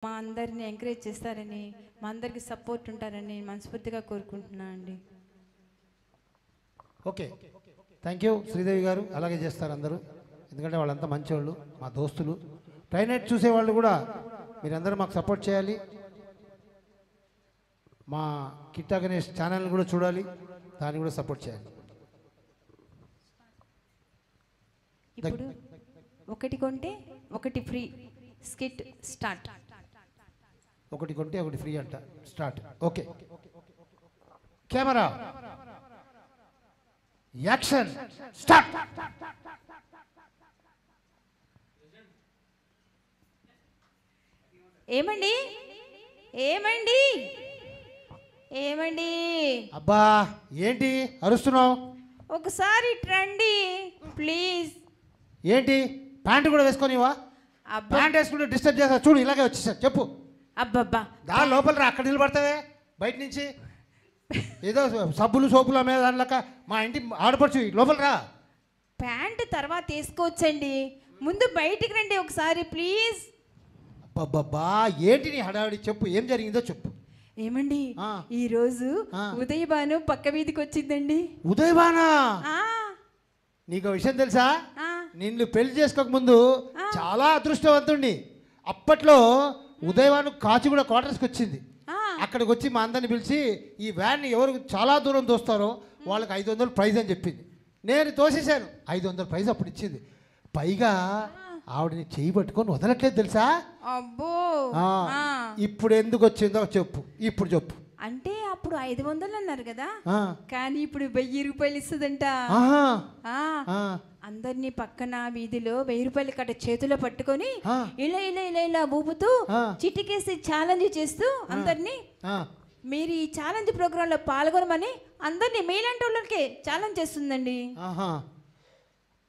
మా అందరిని ఎంకరేజ్ చేస్తారని, మా అందరికి సపోర్ట్ ఉంటారని మనస్ఫూర్తిగా కోరుకుంటున్నాను అండి. ఓకే, థ్యాంక్ యూ శ్రీదేవి గారు. అలాగే చేస్తారు అందరూ, ఎందుకంటే వాళ్ళంతా మంచివాళ్ళు, మా దోస్తులు. ట్రైనెట్ చూసేవాళ్ళు కూడా మీరందరూ మాకు సపోర్ట్ చేయాలి. మా కిట్టా గణేష్ ఛానల్ కూడా చూడాలి, దాన్ని కూడా సపోర్ట్ చేయాలి. ఇప్పుడు ఒకటి కొంటే ఒకటి ఫ్రీ స్కిట్ స్టార్ట్. ఒకటి కొంటే ఒకటి ఫ్రీ అంట. Start. Okay, camera action start. ఏమండి ఏమండి ఏమండి అబ్బా ఏంటి అరుస్తున్నావు? ఒకసారి రండి ప్లీజ్. ఏంటి ప్యాంట్ కూడా వేసుకొనివా? అబ్బా ప్యాంట్ వేసుకుంటే డిస్టర్బ్ చేస్తా. చూడు ఇలాగే వచ్చేసా. చెప్పు. అబ్బబ్బా దా లోపల రా, అక్కడ నిలబడతావే బయట నుంచి ఏదో సబ్బులు సోపులు అమ్మే దానిలక. మా ఇంటి ఆడపడుచు, లోపల రా. ప్యాంట్ తర్వాత వేసుకోవచ్చండి, ముందు బయటికి రండి ఒకసారి ప్లీజ్. అబ్బబ్బా ఏంటి నీ హడావిడి? చెప్పు, ఏం జరిగిందో చెప్పు. ఏమండి ఆ. ఈ రోజు ఆ. ఉదయభాను పక్క వీధికి వచ్చిందండి. ఉదయభానా? ఆ, నీకు విషయం తెలుసా? ఆ, నిన్ను పెళ్లి చేసుకోక ముందు చాలా అదృష్టవంతుణ్ణి. అప్పట్లో ఉదయభాను కాచిగూడ క్వార్టర్స్కి వచ్చింది. ఆ. అక్కడికి వచ్చి మా అందరిని పిలిచి ఈ వ్యాన్ని ఎవరు చాలా దూరం తోస్తారో వాళ్ళకి 500 ప్రైజ్ అని చెప్పింది. నేను తోసేశాను. 500 ప్రైజ్ అప్పుడు ఇచ్చింది. పైగా ఆవిడని చేయి పట్టుకొని వదలట్లేదు తెలుసా? అబ్బో. ఆ, ఆ. ఇప్పుడు ఎందుకు వచ్చిందో చెప్పు. ఇప్పుడు చెప్పు. అంటే అప్పుడు 500 అన్నారు కదా, ఆ, కానీ ఇప్పుడు 1000 రూపాయలు ఇస్తుందంట. ఆహా, ఆ, ఆ, అందరినీ పక్కన వీధిలో 1000 రూపాయలు కట్ట చేతిలో పట్టుకొని ఆ. ఇలా ఇలా ఇలా ఇలా ఊపుతూ ఆ. చిటికేసి ఛాలెంజ్ చేస్తూ అందరినీ ఆ. మీరు ఈ ఛాలెంజ్ ప్రోగ్రాంలో పాల్గొనమని అందరినీ మీలాంటి వాళ్ళకే ఛాలెంజ్ చేస్తుందండి. ఆహా.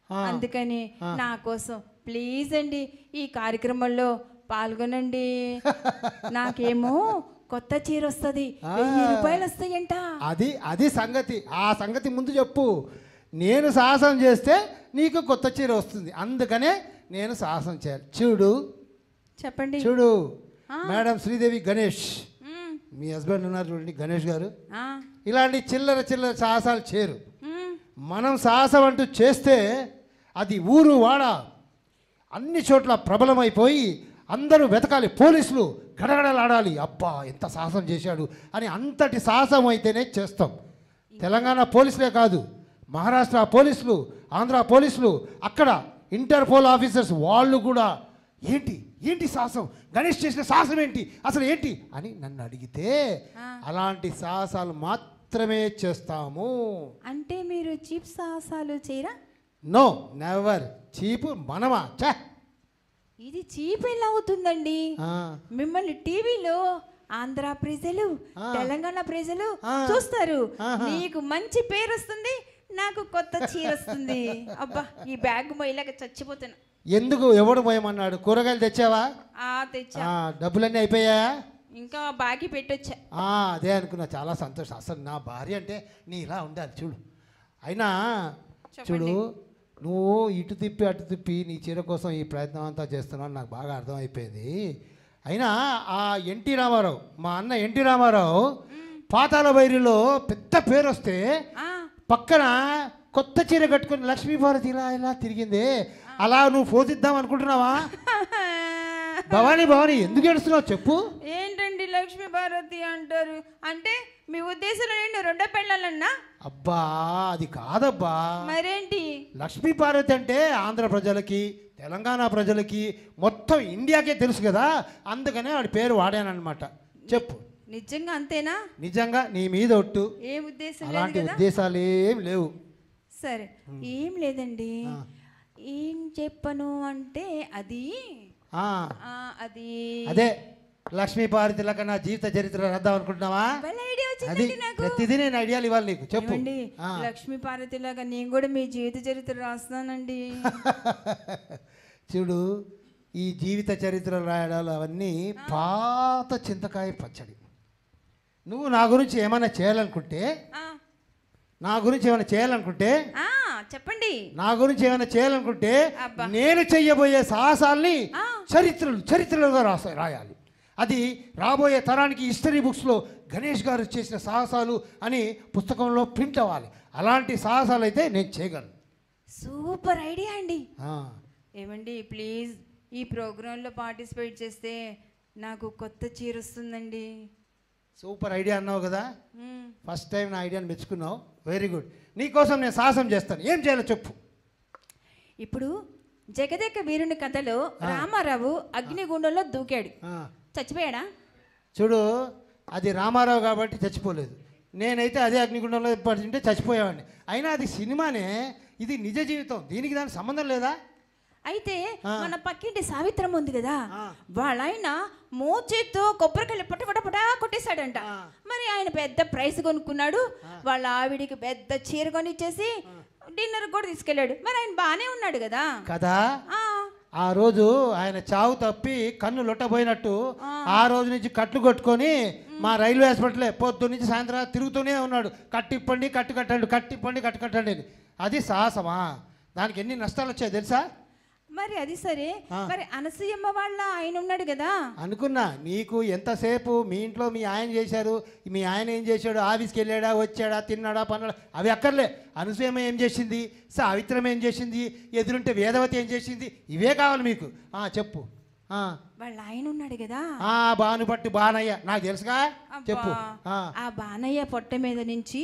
ఆ. అందుకని నా కోసం ప్లీజ్ అండి ఈ కార్యక్రమంలో పాల్గొనండి. నాకేమో కొత్త చీర వస్తుంది, 1000 రూపాయలు వస్తాయంట. అది సంగతి. ఆ సంగతి ముందు చెప్పు. నేను సాహసం చేస్తే నీకు కొత్త చీర వస్తుంది, అందుకనే నేను సాహసం చేయాలి. చూడు చెప్పండి. చూడు మేడం శ్రీదేవి గణేష్, మ్మ్. మీ హస్బెండ్ ఉన్నారు చూడండి గణేష్ గారు. ఆ. ఇలాంటి చిల్లర చిల్లర సాహసాలు చేరు. మ్మ్. మనం సాహసం అంటూ చేస్తే అది ఊరు వాడ అన్ని చోట్ల ప్రబలమైపోయి అందరూ వెతకాలి, పోలీసులు గడగడలాడాలి. అబ్బా ఎంత సాహసం చేశాడు అని. అంతటి సాహసం అయితేనే చేస్తాం. తెలంగాణ పోలీసులే కాదు, మహారాష్ట్ర పోలీసులు, ఆంధ్ర పోలీసులు, అక్కడ ఇంటర్పోల్ ఆఫీసర్స్ వాళ్ళు కూడా ఏంటి ఏంటి సాహసం, గణేష్ చేసిన సాహసం ఏంటి అసలు ఏంటి అని నన్ను అడిగితే అలాంటి సాహసాలు మాత్రమే చేస్తాము. అంటే మీరు చీప్ సాహసాలు చేయరా? No, never. చీపు మనమా? చే. ఇది చీప్ ఎలా అవుతుందండి? మిమ్మల్ని టీవీలో ఆంధ్ర ప్రజలు, తెలంగాణ ప్రజలు చూస్తారు. నీకు మంచి పేరు వస్తుంది, నాకు కొత్త చీర వస్తుంది. అబ్బా ఈ బ్యాగ్ మొయ్యలాగా చచ్చిపోతున్నా. ఎందుకు? ఎవడు పోయమన్నాడు? కూరగాయలు తెచ్చావా? తెచ్చా. డబ్బులన్నీ అయిపోయాయా? ఇంకా బాకీ పెట్టొచ్చా. అదే అనుకున్నా. చాలా సంతోషం. అసలు నా భార్య అంటే నీ ఇలా ఉండాలి చూడు. అయినా చూడు, నువ్వు ఇటు తిప్పి అటు తిప్పి నీ చీర కోసం ఈ ప్రయత్నం అంతా చేస్తున్నావు, నాకు బాగా అర్థమైపోయింది. అయినా ఆ ఎన్టీ రామారావు, మా అన్న ఎన్టీ రామారావు పాతాళ భైరవిలో పెద్ద పేరు వస్తే పక్కన కొత్త చీర కట్టుకుని లక్ష్మీభారతి ఇలా ఇలా తిరిగింది. అలా నువ్వు పోతిద్దాం అనుకుంటున్నావా? భవానీ భవానీ ఎందుకు ఏడుస్తున్నావు చెప్పు. ఏంటండి లక్ష్మీ భారతి అంటారు? అంటే మీ ఉద్దేశంలో నేను రెండో పెళ్ళాలన్నా? అబ్బా అది కాదబ్బా. మరేంటి? లక్ష్మీ పార్వతి అంటే ఆంధ్ర ప్రజలకి, తెలంగాణ ప్రజలకి, మొత్తం ఇండియాకే తెలుసు కదా, అందుకనే వాడి పేరు వాడానన్నమాట. చెప్పు. నిజంగా అంతేనా? నిజంగా నీ మీద ఒట్టు. ఏ ఉద్దేశం? అలాంటి ఉద్దేశాలు ఏం లేవు. సరే, ఏం లేదండి. ఏం చెప్పను అంటే అది అది అదే లక్ష్మీ పార్వతి లెక్క నా జీవిత చరిత్ర రాద్దాం అనుకుంటున్నావా? అది ప్రతిదీ నేను ఐడియాలు ఇవ్వాలి నీకు. చెప్పు. లక్ష్మీ పార్వతి లాగా నేను కూడా మీ జీవిత చరిత్ర రాస్తానండి. చూడు, ఈ జీవిత చరిత్ర రాయడాలు అవన్నీ పాత చింతకాయ పచ్చడి. నువ్వు నా గురించి ఏమైనా చేయాలనుకుంటే చెప్పండి. నా గురించి ఏమైనా చేయాలనుకుంటే నేను చెయ్యబోయే సాహసాల్ని చరిత్రలుగా రాయాలి. అది రాబోయే తరానికి హిస్టరీ బుక్స్లో గణేష్ గారు చేసిన సాహసాలు అని పుస్తకంలో ప్రింట్ అవ్వాలి. అలాంటి సాహసాలు అయితే నేను చేయగలను. సూపర్ ఐడియా అండి. ఏమండి ప్లీజ్ ఈ ప్రోగ్రాంలో పార్టిసిపేట్ చేస్తే నాకు కొత్త చీర వస్తుందండి. సూపర్ ఐడియా అన్నావు కదా, ఫస్ట్ టైం నా ఐడియాని మెచ్చుకున్నావు. Very good. నీకోసం నేను సాహసం చేస్తాను. ఏం చేయాలో చెప్పు. ఇప్పుడు జగదేక వీరుని కథలో రామారావు అగ్నిగుండంలో దూకాడు, చచ్చిపోయాడా? చూడు, అది రామారావు కాబట్టి చచ్చిపోలేదు. నేనైతే అదే అగ్నిగుండంలో పడుతుంటే చచ్చిపోయేవాడిని. అయినా అది సినిమానే, ఇది నిజ జీవితం, దీనికి దానికి సంబంధం లేదా? అయితే మన పక్కింటి సావిత్రం ఉంది కదా, వాళ్ళ ఆయన మోచేత్తో కొబ్బరికాయలు పట్టపటపటా కొట్టేశాడంట. మరి ఆయన పెద్ద ప్రైస్ కొనుక్కున్నాడు, వాళ్ళ ఆవిడికి పెద్ద చీర కొనిచ్చేసి డిన్నర్ కూడా తీసుకెళ్ళాడు. మరి ఆయన బాగానే ఉన్నాడు కదా కదా. ఆ రోజు ఆయన చావు తప్పి కన్ను లొట్టబోయినట్టు ఆ రోజు నుంచి కట్లు కొట్టుకొని మా రైల్వే హాస్పిటలే పొద్దు నుంచి సాయంత్రం తిరుగుతూనే ఉన్నాడు. కట్టిప్పండి కట్టు కట్టండి, కట్టిప్పండి కట్టు కట్టండి అని. అది సాహసమా? దానికి ఎన్ని నష్టాలు వచ్చాయి తెలుసా? మరి అది సరే, మరి అనసూయమ్మ వాళ్ళ ఆయన ఉన్నాడు కదా. అనుకున్నా నీకు ఎంతసేపు మీ ఇంట్లో మీ ఆయన చేశారు, మీ ఆయన ఏం చేశాడు, ఆఫీస్కి వెళ్ళాడా, వచ్చాడా, తిన్నాడా, పన్నాడా, అవి అక్కర్లే. అనసూయమ్మ ఏం చేసింది, సావిత్రం ఏం చేసింది, ఎదురుంటే వేదవతి ఏం చేసింది, ఇవే కావాలి మీకు. చెప్పు. వాళ్ళ ఆయన ఉన్నాడు కదా, బానుపట్టి బానయ్య, నాకు తెలుసుగా, చెప్పు. ఆ బానయ్య పొట్ట మీద నుంచి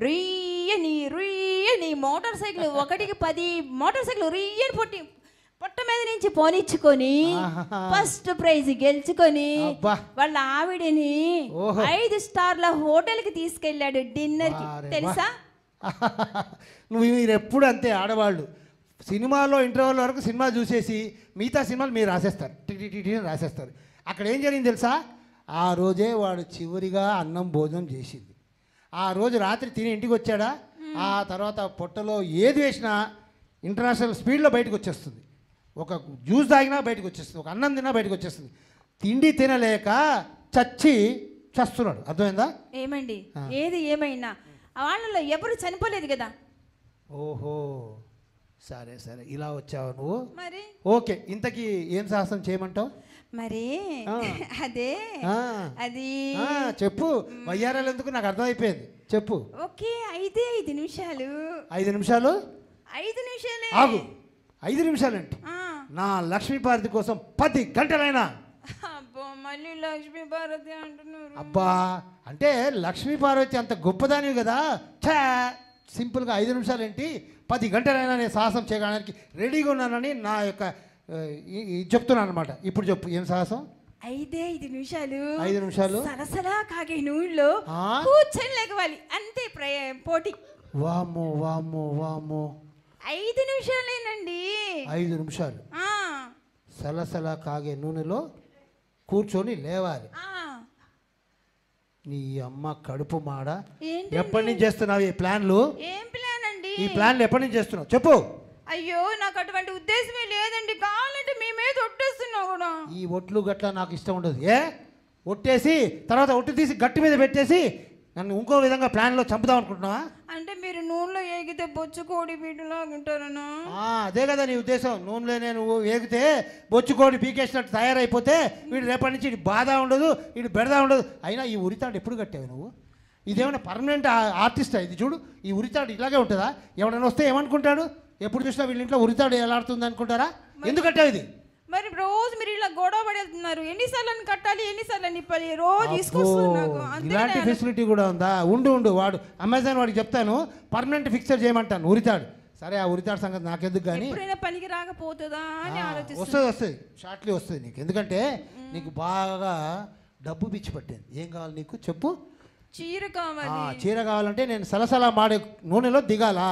రుయ్యని మోటార్ సైకిల్, 1కి 10 మోటార్ సైకిల్ రుయ్యని పొట్ట మీద నుంచి పోనిచ్చుకొని ఫస్ట్ ప్రైజ్ గెలుచుకొని వాళ్ళ ఆవిడని 5 స్టార్ల హోటల్కి తీసుకెళ్ళాడు డిన్నర్కి, తెలుసా? మీరు ఎప్పుడు అంతే ఆడవాళ్ళు. సినిమాలో ఇంటర్వెల్ వరకు సినిమా చూసేసి మిగతా సినిమాలు మీరు రాసేస్తారు, టిటి రాసేస్తారు. అక్కడ ఏం జరిగింది తెలుసా? ఆ రోజే వాడు చివరిగా అన్నం భోజనం చేసింది. ఆ రోజు రాత్రి తిని ఇంటికి వచ్చాడా, ఆ తర్వాత పొట్టలో ఏది వేసినా ఇంటర్నేషనల్ స్పీడ్లో బయటకు వచ్చేస్తుంది. ఒక జ్యూస్ తాగినా బయటకు వచ్చేస్తుంది, ఒక అన్నం తిన్నా బయటకు వచ్చేస్తుంది. తిండి తినలేక చస్తున్నాడు. అర్థమైందా? ఏమండి, ఏది ఏమైనా వాళ్ళలో ఎవరు చనిపోలేదు కదా. ఓహో, సరే సరే, ఇలా వచ్చావు నువ్వు. మరి ఓకే, ఇంతకీ ఏం సాహసం చేయమంటావు? మరి అదే అది చెప్పు. వయ్యారాలు ఎందుకు, నాకు అర్థమైపోయింది, చెప్పు. ఓకే, 5 నిమిషాలు. 5 నిమిషాలు? 5 నిమిషాలే. ఆగు, 5 నిమిషాలంటే నా లక్ష్మీపార్వతి కోసం 10 గంటలైనా. మళ్ళీ లక్ష్మీపార్వతి అంటున్నారు. అబ్బా, అంటే లక్ష్మీపార్వతి అంత గొప్పదానివి కదా. సింపుల్గా 5 నిమిషాలు ఏంటి, 10 గంటలైనా నేను సాహసం చేయడానికి రెడీగా ఉన్నానని నా యొక్క చెప్తున్నాను అనమాట. ఇప్పుడు చెప్పు, ఏం సాహసం? 5 నిమిషాలు. 5 నిమిషాలు సరసలా కాగే నూనెలో కూర్చొని లెగవాలి, అంతే పోటీ. వామ్మో వామ్మో వామ్మో, 5 నిమిషాలేనండి. 5 నిమిషాలు సలసలా కాగే నూనెలో కూర్చొని లేవాలి. నీ అమ్మ కడుపు మాడ. ఎప్పటి నుంచి చేస్తున్నావు ఈ ప్లాన్లు? ఏం ప్లాన్ అండి? ఈ ప్లాన్లు ఎప్పటి నుంచి చేస్తున్నావు చెప్పు. అయ్యో, నాకు అటువంటి ఉద్దేశమే లేదండి, కావాలంటే మేమే ఒట్టేస్తున్నావు కూడా. ఈ ఒట్లు గట్ల నాకు ఇష్టం ఉండదు. ఒట్టేసి తర్వాత ఒట్టు తీసి గట్టి మీద పెట్టేసి నన్ను ఇంకో విధంగా ప్లాన్లో చంపుదాం అనుకుంటున్నావా? అంటే మీరు నూనెలో ఏగితే బొచ్చు కోడి పీటలా ఉంటారనా? అదే కదా నీ ఉద్దేశం. నూనెలోనే నువ్వు ఏగితే బొచ్చు కోడి పీకేసినట్టు తయారైపోతే వీడు రేపటి నుంచి ఇటు బాధ ఉండదు, ఇటు బెడదా ఉండదు. అయినా ఈ ఉరితాడు ఎప్పుడు కట్టావు నువ్వు? ఇదేమైనా పర్మనెంట్ ఆర్టిస్టా? ఇది చూడు, ఈ ఉరితాడు ఇలాగే ఉంటుందా? ఎవడైనా వస్తే ఏమనుకుంటాడు? ఎప్పుడు చూసినా వీళ్ళ ఇంట్లో ఉరితాడు ఎలా ఆడుతుంది అనుకుంటారా? ఎందుకు కట్టావు ఇది? మరి రోజు మీరు ఇలా గొడవ పడేస్తున్నారు, ఎన్నిసార్లు కట్టాలి, ఎన్నిసార్లు నిప్పాలి, రోజు తీసుకొస్తున్నారు. ఇలాంటి ఫెసిలిటీ కూడా ఉందా? ఉండు వాడు అమెజాన్ వాడికి చెప్తాను, పర్మనెంట్ ఫిక్చర్ చేయమంటాను ఉరితాడు. సరే, ఆ ఉరితాడు సంగతి నాకెందుకు కానీ, పనికి రాకపోతుందా అని వస్తుంది షార్ట్లీ వస్తుంది నీకు. ఎందుకంటే నీకు బాగా డబ్బు పిచ్చి పట్టింది. ఏం కావాలి నీకు చెప్పు. చీర కావాలి. చీర కావాలంటే నేను సలసలా మాడే నూనెలో దిగాలా?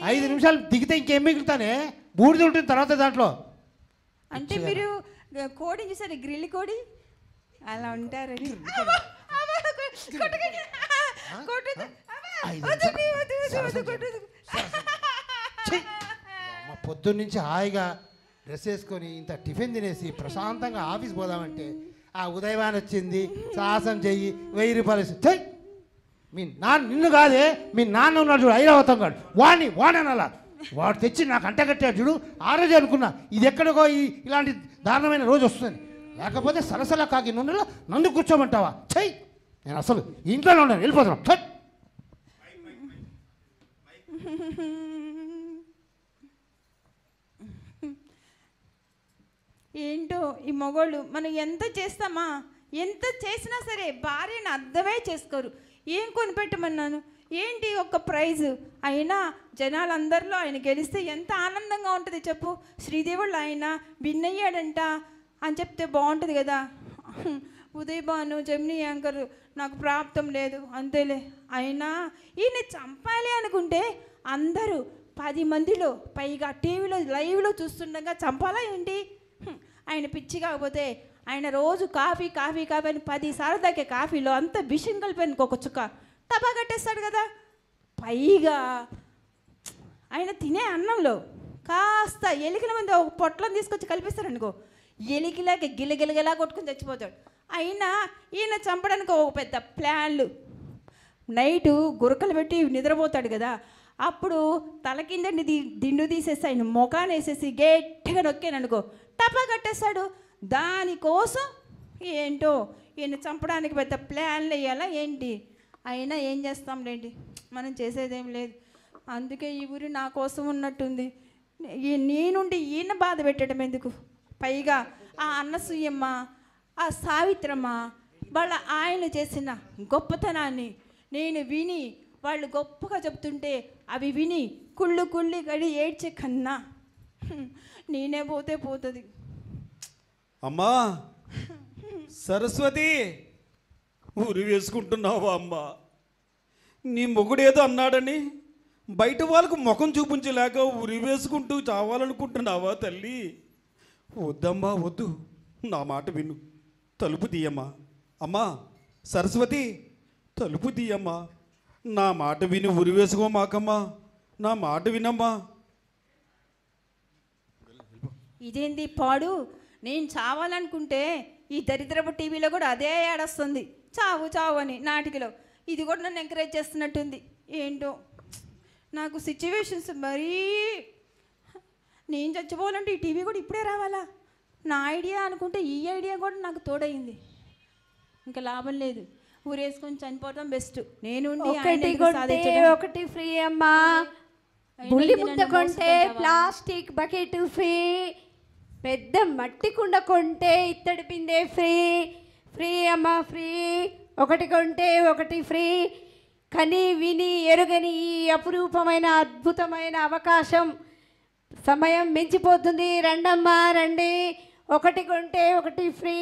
5 నిమిషాలు దిగితే ఇంకేం మిగులుతానే? బూడిద ఉంటుంది తర్వాత దాంట్లో. అంటే మీరు కోడి చూసారు, గ్రిల్ కోడి అలా ఉంటారని. పొద్దున్నుంచి హాయిగా డ్రెస్ వేసుకొని ఇంత టిఫిన్ తినేసి ప్రశాంతంగా ఆఫీస్ పోదామంటే ఆ ఉదయవాన్ వచ్చింది, సాహసం చెయ్యి, 1000 రూపాయలు చెయ్యి. మీ నాన్న నిన్ను కాదే, మీ నాన్న ఉన్నాడు చూడు, ఐరావతం కాడు, వాడనలా వాడు తెచ్చి నాకు అంటగట్టాడు చూడు. ఆ రోజు అనుకున్నా ఇది ఎక్కడికో ఇలాంటి దారుణమైన రోజు వస్తుంది. లేకపోతే సలసల కాకి నూనెలో నన్ను కూర్చోమంటావా? చెయ్యి, నేను అసలు ఇంట్లోనే ఉన్నాను, వెళ్ళిపోతున్నాను. ఛట్! ఏంటో ఈ మగోళ్ళు మనం ఎంత చేస్తామా, ఎంత చేసినా సరే భార్యను అర్థమే చేసుకోరు. ఏం కొనిపెట్టమన్నాను, ఏంటి ఒక్క ప్రైజు అయినా జనాలందరిలో ఆయన గెలిస్తే ఎంత ఆనందంగా ఉంటుంది చెప్పు. శ్రీదేవుళ్ళు ఆయన విన్ అయ్యాడంట అని చెప్తే బాగుంటుంది కదా. ఉదయ్ భాను జమినీ యాంకర్ నాకు ప్రాప్తం లేదు అంతేలే. అయినా ఈయన చంపాలి అనుకుంటే అందరూ 10 మందిలో పైగా టీవీలో లైవ్లో చూస్తుండగా చంపాలా ఏంటి? ఆయన పిచ్చి కాకపోతే ఆయన రోజు కాఫీ కాఫీ కాఫీ అని 10 సార్లు దాకే కాఫీలో అంత విషయం కలిపాను ఒక చుక్క టపా కట్టేస్తాడు కదా. పైగా ఆయన తినే అన్నంలో కాస్త ఎలికల మంది ఒక పొట్లం తీసుకొచ్చి కల్పిస్తాడు అనుకో, ఎలికిలాగా గిలగిలగిలా కొట్టుకుని చచ్చిపోతాడు. అయినా ఈయన చంపడానికి ఒక పెద్ద ప్లాన్లు. నైటు గురకలు పెట్టి నిద్రపోతాడు కదా, అప్పుడు తల కింద దిండు తీసేసి ఆయన ముఖాన్ని వేసేసి గట్టిగా నొక్కాను అనుకో, టపా కట్టేస్తాడు. దానికోసం ఏంటో ఈయన చంపడానికి పెద్ద ప్లాన్లు వేయాలా ఏంటి? అయినా ఏం చేస్తాంలేండి, మనం చేసేదేం లేదు. అందుకే ఈ ఊరి నా కోసం ఉన్నట్టుంది. నేనుండి ఈయన బాధ పెట్టడం ఎందుకు? పైగా ఆ అన్నసూయమ్మ, ఆ సావిత్రమ్మ వాళ్ళ ఆయన చేసిన గొప్పతనాన్ని నేను విని వాళ్ళు గొప్పగా చెప్తుంటే అవి విని కుళ్ళు కుళ్ళి గడి ఏడ్చే కన్నా నేనే పోతే పోతుంది. అమ్మా సరస్వతి, ఊరి వేసుకుంటున్నావా అమ్మా? నీ మొగుడేదో అన్నాడని బయట వాళ్ళకు ముఖం చూపించలేక ఉరి వేసుకుంటూ చావాలనుకుంటున్నావా తల్లి? వద్దమ్మా వద్దు, నా మాట విను, తలుపు తీయమ్మా. అమ్మా సరస్వతి, తలుపు తీయమ్మా, నా మాట విని ఉరి వేసుకోమాకమ్మా, నా మాట వినమ్మా. ఇదేంది పాడు? నేను చావాలనుకుంటే ఈ దరిద్రపు టీవీలో కూడా అదే ఏడొస్తుంది, చావు చావు అని నాటికలో. ఇది కూడా నన్ను ఎంకరేజ్ చేస్తున్నట్టుంది. ఏంటో నాకు సిచ్యువేషన్స్ మరీ, నేను చచ్చిపోవాలంటే ఈ టీవీ కూడా ఇప్పుడే రావాలా? నా ఐడియా అనుకుంటే ఈ ఐడియా కూడా నాకు తోడైంది. ఇంకా లాభం లేదు, ఊరేసుకొని చనిపోవడం బెస్ట్. నేను ఒకటి ఫ్రీ అమ్మా. బుల్లి ముద్ద కొంటే ప్లాస్టిక్ బకెట్ ఫ్రీ, పెద్ద మట్టి కుండ కొంటే ఇత్తడి బిందె ఫ్రీ. ఫ్రీ అమ్మా ఫ్రీ, ఒకటి కొంటే ఒకటి ఫ్రీ. కని విని ఎరుగని ఈ అపురూపమైన అద్భుతమైన అవకాశం, సమయం మించిపోతుంది. రండమ్మా రండి, ఒకటి కొంటే ఒకటి ఫ్రీ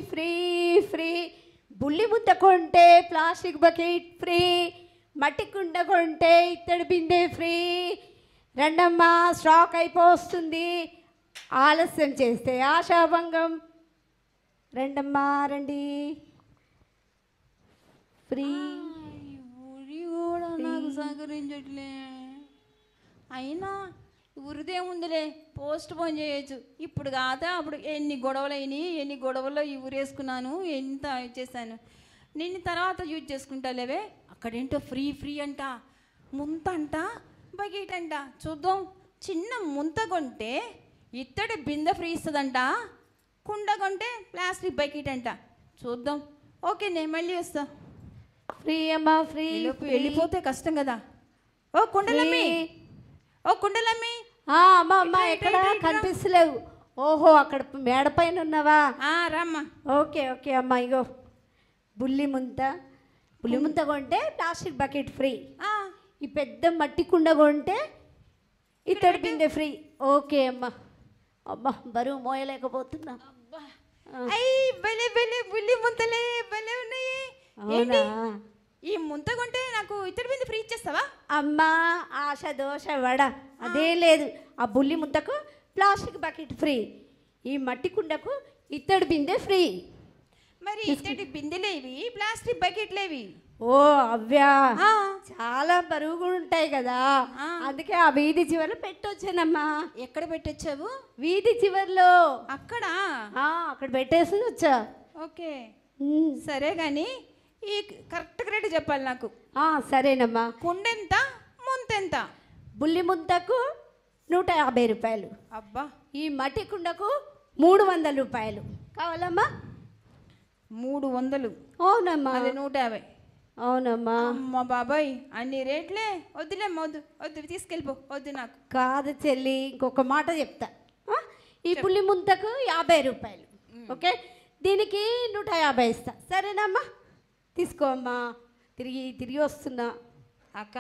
ఫ్రీ ఫ్రీ. బుల్లి ముద్ద కొంటే ప్లాస్టిక్ బకెట్ ఫ్రీ, మట్టి కుండ కొంటే ఇత్తడి బిందె ఫ్రీ. రండమ్మా, స్టాక్ అయిపోతుంది, ఆలస్యం చేస్తే ఆశాభంగం. రండమ్మా రండి, ఫ్రీ. ఊరి కూడా నాకు సహకరించట్లే. అయినా ఉరిదే ఉందిలే, పోస్ట్ పోన్ చేయొచ్చు. ఇప్పుడు కాదా అప్పుడు ఎన్ని గొడవలు అయినాయి, ఎన్ని గొడవల్లో ఈ ఊరేసుకున్నాను, ఎంత చేశాను. నేను తర్వాత యూజ్ చేసుకుంటా లేవే. అక్కడేంటో ఫ్రీ ఫ్రీ అంట, ముంత అంట, బకెట్ అంట. చూద్దాం, చిన్న ముంత కొంటే ఇత్తడి బిందె ఫ్రీ ఇస్తుందంట, కుండ కొంటే ప్లాస్టిక్ బకెట్ అంట. చూద్దాం. ఓకే, నేను మళ్ళీ వస్తా. ఫ్రీ అమ్మా ఫ్రీ. వెళ్ళిపోతే కష్టం కదా. ఓ కుండలమ్మి, ఓ కుండలమ్మి. అమ్మా అమ్మా, ఎక్కడ కనిపిస్తలేవు? ఓహో, అక్కడ మేడ పైన ఉన్నావా? రామ్మా. ఓకే ఓకే అమ్మా, ఇగో బుల్లి ముంత కొంటే ప్లాస్టిక్ బకెట్ ఫ్రీ. ఈ పెద్ద మట్టి కుండ కొంటే ఇత్తడి బిందె ఫ్రీ. ఓకే అమ్మా. అబ్బా, బరువు మోయలేకపోతున్నా. బుల్లి ముంతలే భలే ఉన్నాయి. అవునా? ఈ ముంత కొంటే నాకు ఇత్తడి బిందె ఫ్రీ ఇచ్చేస్తావా? అమ్మా, ఆశ దోశ వడ అదే లేదు. ఆ బుల్లి ముంతకు ప్లాస్టిక్ బకెట్ ఫ్రీ, ఈ మట్టి కుండకు ఇత్తడి బిందె ఫ్రీ. మరి ఇత్తడి బిందెలేవి, ప్లాస్టిక్ బకెట్లేవి? ఓ అవ్యా, చాలా బరువుగా ఉంటాయి కదా, అందుకే ఆ వీధి చివరిలో పెట్టొచ్చానమ్మా. ఎక్కడ పెట్టొచ్చావు? వీధి చివరిలో. అక్కడ పెట్టేసి వచ్చా. ఓకే సరే, కానీ ఈ కరెక్ట్ రేటు చెప్పాలి నాకు. సరేనమ్మా. కుండెంత, ముంతెంత? బుల్లి ముంతకు 150 రూపాయలు. అబ్బా. ఈ మట్టి కుండకు 300 రూపాయలు. కావాలమ్మా? 300. అవునమ్మా. అది 150. అవునమ్మా. అమ్మ బాబాయ్ అన్ని రేట్లే. వద్దులేమ్మా, వద్దు వద్దు, తీసుకెళ్ళిపో, వద్దు నాకు. కాదు చెల్లి, ఇంకొక మాట చెప్తా. ఈ పులి ముంతకు 50 రూపాయలు, ఓకే? దీనికి 150 ఇస్తా, సరేనమ్మా? తీసుకో అమ్మా. తిరిగి తిరిగి వస్తున్నా. అక్క,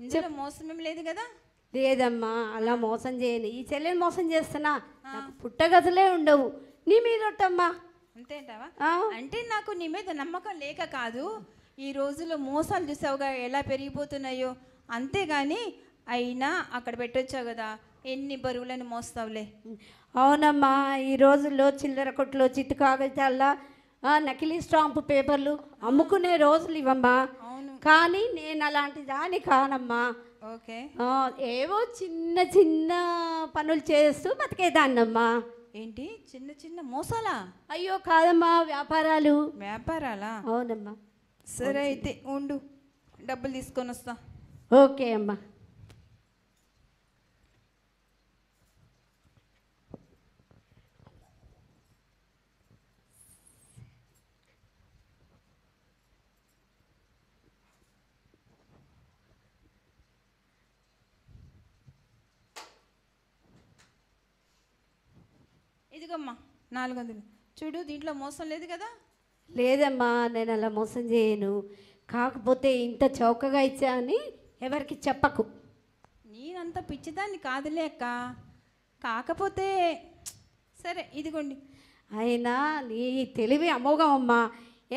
ఇందులో మోసం ఏం లేదు కదా? లేదమ్మా, అలా మోసం చేయను. ఈ చెల్లెని మోసం చేస్తున్నా, నాకు పుట్టగతులే ఉండవు. నీ మీద ఒట్టమ్మా. అంతేంటావా? ఆ. అంటే నాకు నీ మీద నమ్మకం లేక కాదు. ఈ రోజుల్లో మోసాలు చూసావుగా ఎలా పెరిగిపోతున్నాయో. అంతేగాని అయినా అక్కడ పెట్టొచ్చావు కదా, ఎన్ని బరువులను మోస్తావులే. అవునమ్మా, ఈ రోజుల్లో చిల్లర కొట్లో చిట్టు కాగితాల్లో నకిలీ స్టాంపు పేపర్లు అమ్ముకునే రోజులు ఇవమ్మా. అవును. కానీ నేను అలాంటి దాని కానమ్మా. ఓకే. ఏవో చిన్న చిన్న పనులు చేస్తూ బతికేదాన్నమ్మా. ఏంటి చిన్న చిన్న మోసాలా? అయ్యో కాదమ్మా, వ్యాపారాలు. వ్యాపారాలా? అవునమ్మా. సరే అయితే ఉండు, డబ్బులు తీసుకొని వస్తా. ఓకే అమ్మా. ఇదిగమ్మా 400. చూడు, దీంట్లో మోసం లేదు కదా? లేదమ్మా, నేను అలా మోసం చేయను. కాకపోతే ఇంత చౌకగా ఇచ్చా అని ఎవరికి చెప్పకు. నేనంత పిచ్చిదాన్ని కాదులే అక్క. కాకపోతే సరే ఇదిగోండి. అయినా నీ తెలివి అమోఘం అమ్మా.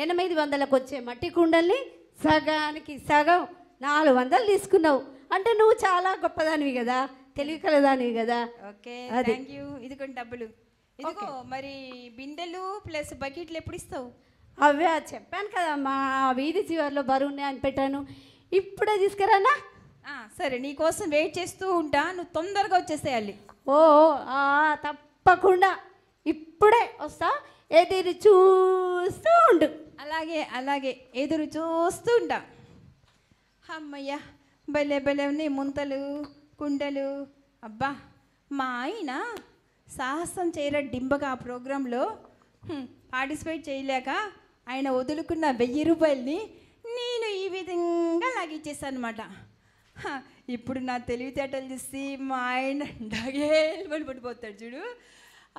800లకు వచ్చే మట్టి కుండల్ని సగానికి సగం 400 తీసుకున్నావు అంటే నువ్వు చాలా గొప్పదానివి కదా, తెలివి కలదానివి కదా. ఓకే, అది. Thank you. ఇదిగోండి డబ్బులు. ఇదిగో మరి బిందెలు ప్లస్ బకెట్లు ఎప్పుడు ఇస్తావు? అవే చెప్పాను కదమ్మా, వీధి చివరిలో బరువునే అని పెట్టాను, ఇప్పుడే తీసుకురానా? సరే, నీకోసం వెయిట్ చేస్తూ ఉంటా, నువ్వు తొందరగా వచ్చేసేయాలి. ఓ తప్పకుండా ఇప్పుడే వస్తా, ఎదురు చూస్తూ ఉండు. అలాగే అలాగే ఎదురు చూస్తూ ఉంటా. అమ్మయ్య, భలే భలే ఉన్నాయి ముంతలు కుండలు. అబ్బా, మా ఆయన సాహసం చేయర డింబగా ఆ ప్రోగ్రాంలో పార్టిసిపేట్ చేయలేక ఆయన వదులుకున్న 1000 రూపాయలని నేను ఈ విధంగా లాగిచ్చేసాను అనమాట. ఇప్పుడు నా తెలివితేటలు చూసి మా ఆయన డగేలు పడిపోతాడు చూడు.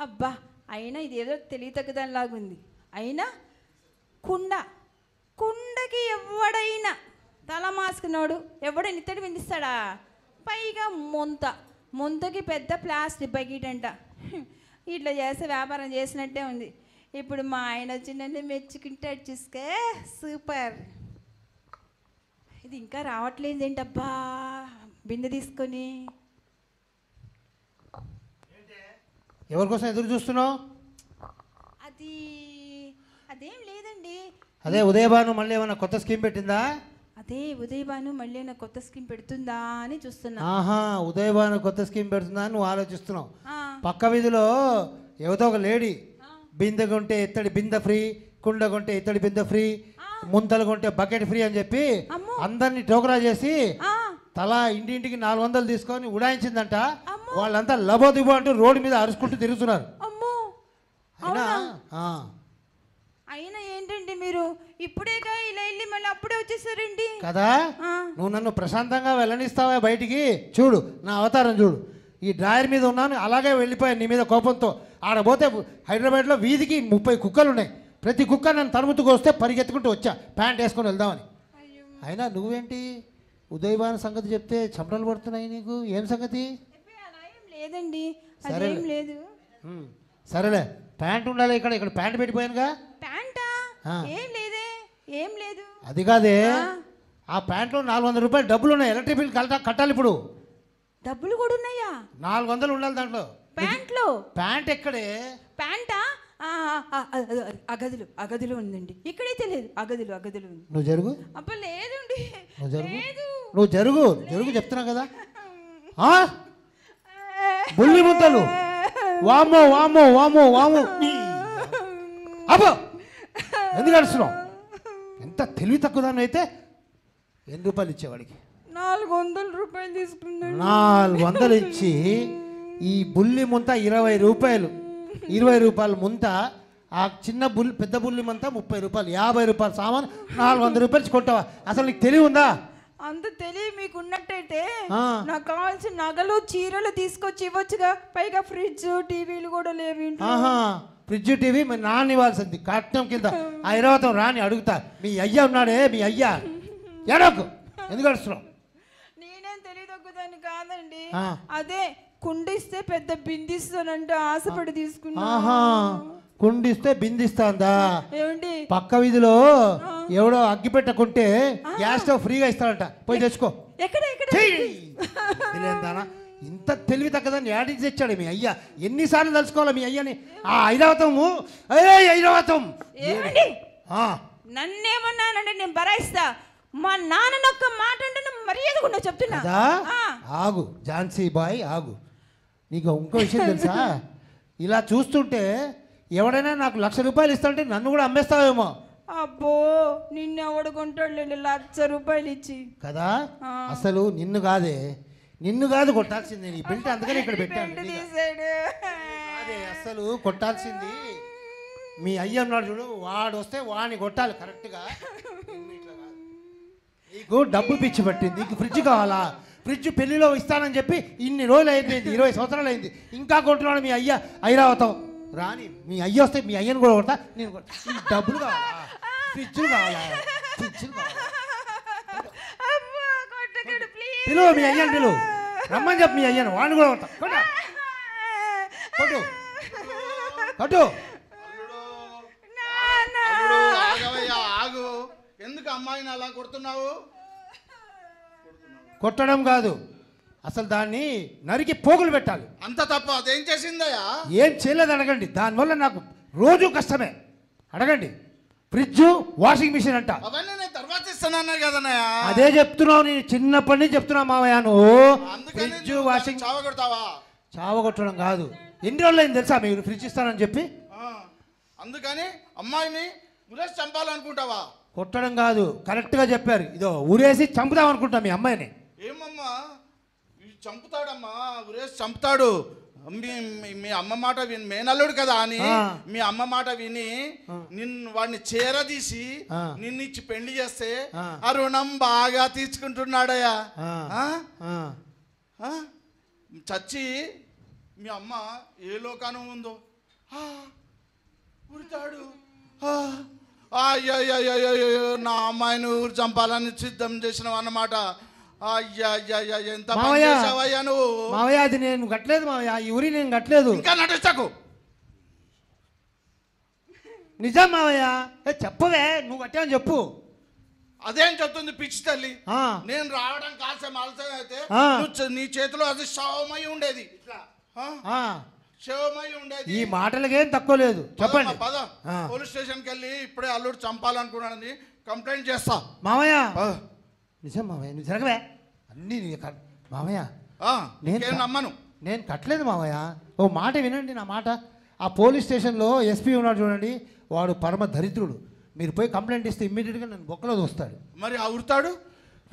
అబ్బా, అయినా ఇదేదో తెలివి తగ్గదానిలాగుంది. అయినా కుండకి ఎవడైనా తల మాసుకున్నాడు ఎవడైనా ఇత్తడి విందిస్తాడా? పైగా ముంతకి పెద్ద ప్లాస్టిక్ బకెట్ అంట. ఇట్లా చేస్తే వ్యాపారం చేసినట్టే ఉంది. ఇప్పుడు మా ఆయన వచ్చి నన్ను మెచ్చుకుంటాడు చూసుకే, సూపర్. ఇది ఇంకా రావట్లేదు ఏంటబ్బా బిందె తీసుకొని. ఎవరి కోసం ఎదురు చూస్తున్నావు? అదేం లేదండి. అదే ఉదయభాను మళ్ళీ ఏమైనా కొత్త స్కీమ్ పెట్టిందా? అదే ఉదయభాను మళ్ళీ ఏమైనా కొత్త స్కీమ్ పెడుతుందా అని చూస్తున్నా. ఆహా, ఉదయభాను కొత్త స్కీమ్ పెడుతుందా అని నువ్వు ఆలోచిస్తున్నావు. పక్క వీధిలో ఎవతో ఒక లేడీ బిందె కొంటే ఇత్తడి బిందె ఫ్రీ, కుండ కొంటే ఇత్తడి బిందె ఫ్రీ, ముంతలు కొంటే బకెట్ ఫ్రీ అని చెప్పి అందరినీ టోకరా చేసి తలా ఇంటింటికి 400 తీసుకొని ఉడాయించిందంట. వాళ్ళంతా లబోదిబో అంటూ రోడ్డు మీద అరుచుకుంటూ తిరుగుతున్నారు. అయినా ఏంటండి మీరు ఇప్పుడేగా ఇలా వెళ్ళి మళ్ళీ అప్పుడే వచ్చేసారండి కదా? నువ్వు నన్ను ప్రశాంతంగా వెళ్ళనిస్తావా బయటికి? చూడు నా అవతారం చూడు. ఈ డ్రాయర్ మీద ఉన్నాను, అలాగే వెళ్ళిపోయాను నీ మీద కోపంతో. ఆడపోతే హైదరాబాద్లో వీధికి 30 కుక్కలు ఉన్నాయి. ప్రతి కుక్క నన్ను తరుముతుకు వస్తే పరిగెత్తుకుంటూ వచ్చా ప్యాంట్ వేసుకొని వెళ్దామని. అయినా నువ్వేంటి ఉదయభాను సంగతి చెప్తే చమటలు పడుతున్నాయి నీకు? ఏం సంగతి? లేదండి, అదేం లేదు. సరేలే, ప్యాంట్ ఉండాలి. ఇక్కడ ప్యాంట్ పెట్టిపోయానుగా. ప్యాంటా? ఏం లేదే, ఏం లేదు. అది కాదే, ఆ ప్యాంట్లో 400 రూపాయలు డబ్బులు ఉన్నాయి. ఎలక్ట్రిక్ బిల్ కట్టాలి ఇప్పుడు. డబ్బులు కూడా ఉన్నాయా? 400 ఉండాలి దాంట్లో. ప్యాంట్లో? ప్యాంట్ ఎక్కడే? ప్యాంటా? అగదులు ఉందండి. ఇక్కడైతే లేదు, అగదులు ఉంది. నువ్వు జరుగు. అబ్బా లేదండి, నువ్వు జరుగు చెప్తున్నా కదా. బుల్లి ముద్దలు, వామో వామో వామో వామో. అబ్బో, ఎందుకు అడుస్తున్నావు? ఎంత తెలివి తక్కువదాన్ని అయితే. ఎన్ని రూపాయలు ఇచ్చేవాడికి? 400 రూపాయలు తీసుకున్నాడు. 400 ఇచ్చి ఈ బుల్లి ముంత 20 రూపాయలు. 20 రూపాయల ముంత ఆ చిన్న పెద్ద బుల్లిమంతా 30 రూపాయలు, 50 రూపాయలు సామాన్ 400 రూపాయలు కొంటావా? అసలు నీకు తెలివి ఉందా? అంత తెలివి మీకు ఉన్నట్టయితే నాకు కావాల్సిన నగలు చీరలు తీసుకొచ్చి ఇవ్వచ్చుగా. పైగా ఫ్రిడ్జ్ టీవీలు కూడా లేవు ఇంట్లో. ఫ్రిడ్జ్ టీవీ మరి నాన్న ఇవ్వాల్సింది కట్నం కింద. ఐరావతం రాని అడుగుతా. మీ అయ్య ఉన్నాడే, మీ అయ్య ఎడకు ఎందుకు అడుస్తున్నావు? నేనేం తెలియదొక్కదాన్ని కాదండి. అదే కుండిస్తే పెద్ద బిందిస్తానంటే ఆశపడి తీసుకున్నా. కుండిస్తే బిందిస్తాందా? ఏమండి పక్క వీధిలో ఎవడో అగ్గి పెట్టకుంటే గ్యాస్ స్టవ్ ఫ్రీగా ఇస్తాడంట, పోయి తెచ్చుకో. తెలియదానా? ఇంత తెలివి తగ్గదని యాడికి తెచ్చాడు మీ అయ్య? ఎన్నిసార్లు తలుచుకోవాలి మీ అయ్యని? ఆ ఐరావతము, ఐరావతం నన్నేమన్నానంటే నేను భరాయిస్తా. మా నాన్ననొక్క మాట అంటే మర్యాదకుండా చెప్తున్నా. ఆగు ఝాన్సీ బాయ్ ఆగు. నీకు ఇంకో విషయం తెలుసా? ఇలా చూస్తుంటే ఎవడైనా నాకు 1,00,000 రూపాయలు ఇస్తాంటే నన్ను కూడా అమ్మేస్తావేమో. అబ్బో నిన్ను ఎవడు కొంటాడు 1,00,000 రూపాయలు ఇచ్చి కదా? అసలు నిన్ను కాదు కొట్టాల్సింది. నీ బెల్ట్ అందుకని ఇక్కడ పెట్టాను. అదే అసలు కొట్టాల్సింది మీ అయ్య ఉన్నాడు చూడు, వాడు వస్తే వాడిని కొట్టాలి కరెక్ట్గా. నీకు డబ్బు పిచ్చి పట్టింది. నీకు ఫ్రిడ్జ్ కావాలా? ఫ్రిడ్జ్ పెళ్లిలో ఇస్తానని చెప్పి ఇన్ని రోజులు అయిపోయింది, 20 సంవత్సరాలు అయింది, ఇంకా కొంటున్నాడు మీ అయ్య ఐరావతం. రాని మీ అయ్య వస్తే మీ అయ్యను కూడా కొడతా, నేను కొడతా. డబ్బులు కావాలా? ఫ్రిడ్జ్లు కావాలా? పిలువు మీ అయ్యను, పిలువు రమ్మని చెప్పి మీ అయ్యను, వాడిని కూడా కొడతా. కొట్టు కొట్టు. ఆగు, ఎందుకు అమ్మాయిని అలా కొడుతున్నావు? కొట్టడం కాదు, అసలు దాన్ని నరికి పోగులు పెట్టాలి. అంత తప్ప అదేం చేసిందయ్యా? ఏం చేయలేదు అడగండి. దానివల్ల నాకు రోజు కష్టమే. అడగండి. ఫ్రిడ్జ్, వాషింగ్ మిషన్ అంట. అవన్నీ నేను తర్వాత ఇస్తానన్నా కదన్నయ్యా. అదే చెప్తున్నావు, నేను చిన్నప్పటి నుంచి చెప్తున్నా మావయ్య. నువ్వు ఫ్రిడ్జ్ వాషింగ్ చావగొడతావా? చావగొట్టడం కాదు. ఎన్ని రోజులు అయింది తెలుసా మీరు ఫ్రిడ్జ్ ఇస్తానని చెప్పి? అందుకని అమ్మాయిని ఉరేసి చంపాలనుకుంటావా? కొట్టడం కాదు, కరెక్ట్గా చెప్పారు. ఇదో ఊరేసి చంపుదాం అనుకుంటా మీ అమ్మాయిని. ఏమమ్మా చంపుతాడమ్మా, ఉరేసి చంపుతాడు. మీ అమ్మ మాట విని, మేనల్లుడు కదా అని మీ అమ్మ మాట విని వాడిని చేరదీసి నిన్నిచ్చి పెళ్లి చేస్తే ఆ రుణం బాగా తీర్చుకుంటున్నాడయ్యా. చచ్చి మీ అమ్మ ఏ లోకానం ఉందో ఉడతాడు. అయ్యో నా అమ్మాయిని ఊరు చంపాలని సిద్ధం చేసినావు అన్నమాట. అయ్యా ఎంత చేసావయ్యా నువ్వు? మావయ్య అది నేను కట్టలేదు మావయ్య, ఈ ఊరి నేను కట్టలేదు. ఇంకా నటించకు. నిజం మావయ్య. చెప్పవే, నువ్వు కట్టావని చెప్పు. అదేం చెప్తుంది పిచ్చి తల్లి? నేను రావడం కాల్సం ఆలస్యం అయితే నీ చేతిలో అది శవమై ఉండేది, శవమై ఉండేది. ఈ మాటలకేం తక్కువ లేదు. చెప్పండి. పద పోలీస్ స్టేషన్కి వెళ్ళి ఇప్పుడే అల్లుడు చంపాలనుకున్నాడని కంప్లైంట్ చేస్తా. మావయ్య నిజం మావయ్య, నువ్వు జరగవే అన్నీ మావయ్య. నేను నమ్మను. నేను కట్టలేదు మావయ్య. ఓ మాట వినండి నా మాట. ఆ పోలీస్ స్టేషన్లో ఎస్పీ ఉన్నాడు చూడండి, వాడు పరమ దరిద్రుడు. మీరు పోయి కంప్లైంట్ ఇస్తే ఇమ్మీడియట్గా నేను బొక్కలో దూస్తాడు. మరి ఆ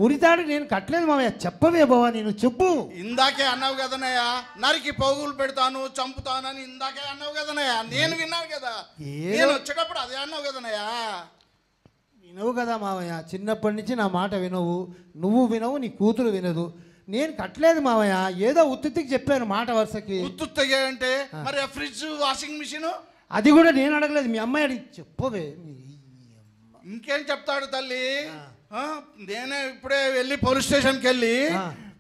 ఉరితాడు నేను కట్టలేదు మావయ్య. చెప్పవే బావా, నేను చెప్పు. ఇందాకే అన్నావు కదనయ్యా, నరికి పోగులు పెడతాను చంపుతానని ఇందాకే అన్నావు కదనయ్యా. నేను విన్నాను కదా, నేను వచ్చేటప్పుడు అదే అన్నావు కదనయ్యా. వినవు కదా మావయ్య, చిన్నప్పటి నుంచి నా మాట వినవు. నువ్వు వినవు, నీ కూతురు వినదు. నేను కట్టలేదు మావయ్య, ఏదో ఉత్తుత్తికి చెప్పాను మాట వరుసకి. ఉత్తుత్తిగా అంటే మరి ఆ ఫ్రిడ్జ్ వాషింగ్ మిషన్ అది కూడా నేను అడగలేదు, మీ అమ్మాయి అడిగి. చెప్పవే. ఇంకేం చెప్తాడు తల్లి? నేనే ఇప్పుడే వెళ్ళి పోలీస్ స్టేషన్కి వెళ్ళి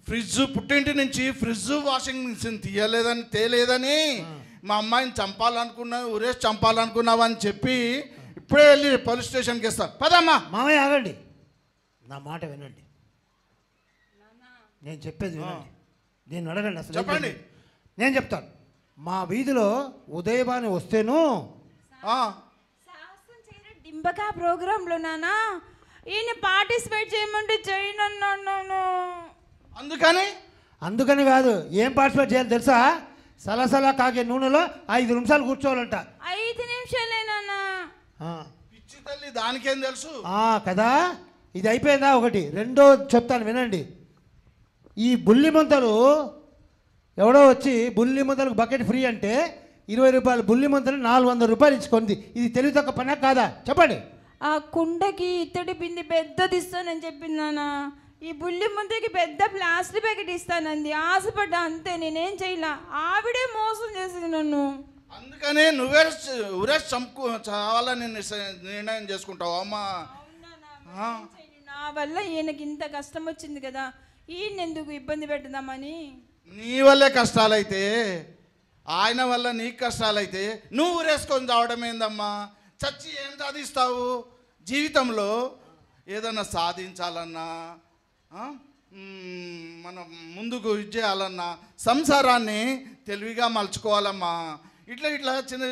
ఫ్రిడ్జ్ పుట్టింటి నుంచి ఫ్రిడ్జ్ వాషింగ్ మిషన్ తేలేదని మా అమ్మాయిని ఊరేసి చంపాలనుకున్నావు అని చెప్పి ఇప్పుడే వెళ్ళి పోలీస్ స్టేషన్కి ఇస్తా. పదమ్మా. మామయ్య ఆగండి, నా మాట వినండి, నేను చెప్పేది వినండి. నేను అడగండి అసలు చెప్పండి. నేను చెప్తాను. మా వీధిలో ఉదయబాని వస్తేను డింబకా ప్రోగ్రాంలో నానా ఈయన పార్టిసిపేట్ చేయమంటే చేయనన్నాను. అందుకని కాదు, ఏం పార్టిసిపేట్ చేయాలి తెలుసా? సలసలా కాగే నూనెలో 5 నిమిషాలు కూర్చోవాలంట. 5 నిమిషాలేనా? పిచ్చి తల్లి, దానికేం తెలుసు కదా. ఇది అయిపోయిందా? ఒకటి. రెండో చెప్తాను వినండి. ఈ బుల్లి ముంతలు ఎవడో వచ్చి బుల్లి ముంతలకు బకెట్ ఫ్రీ అంటే 20 రూపాయలు బుల్లి ముంతని 400 రూపాయలు ఇచ్చుకుంది. ఇది తెలివి తక్కువ పనా కాదా చెప్పండి. ఆ కుండకి ఇత్తడి బింది పెద్దది ఇస్తానని చెప్పింది నాన్న. ఈ బుల్లి ముంతకి పెద్ద ప్లాస్టిక్ ప్యాకెట్ ఇస్తానంది. ఆశపడ్డా అంతే, నేనేం చేయలా. ఆవిడే మోసం చేసింది నన్ను. అందుకనే నువ్వే ఉరేష్ చావాలని నిర్ణయం చేసుకుంటావు అమ్మా. నా వల్ల ఈయనకి ఇంత కష్టం వచ్చింది కదా, ఈయన ఎందుకు ఇబ్బంది పెడదామని. నీ వల్లే కష్టాలైతే, ఆయన వల్ల నీకు కష్టాలైతే నువ్వు ఊరేసుకొని చావడం ఏందమ్మా? చచ్చి ఏం సాధిస్తావు? జీవితంలో ఏదన్నా సాధించాలన్నా, మనం ముందుకు చేయాలన్నా సంసారాన్ని తెలివిగా మలుచుకోవాలమ్మా. ఇట్లా చిన్న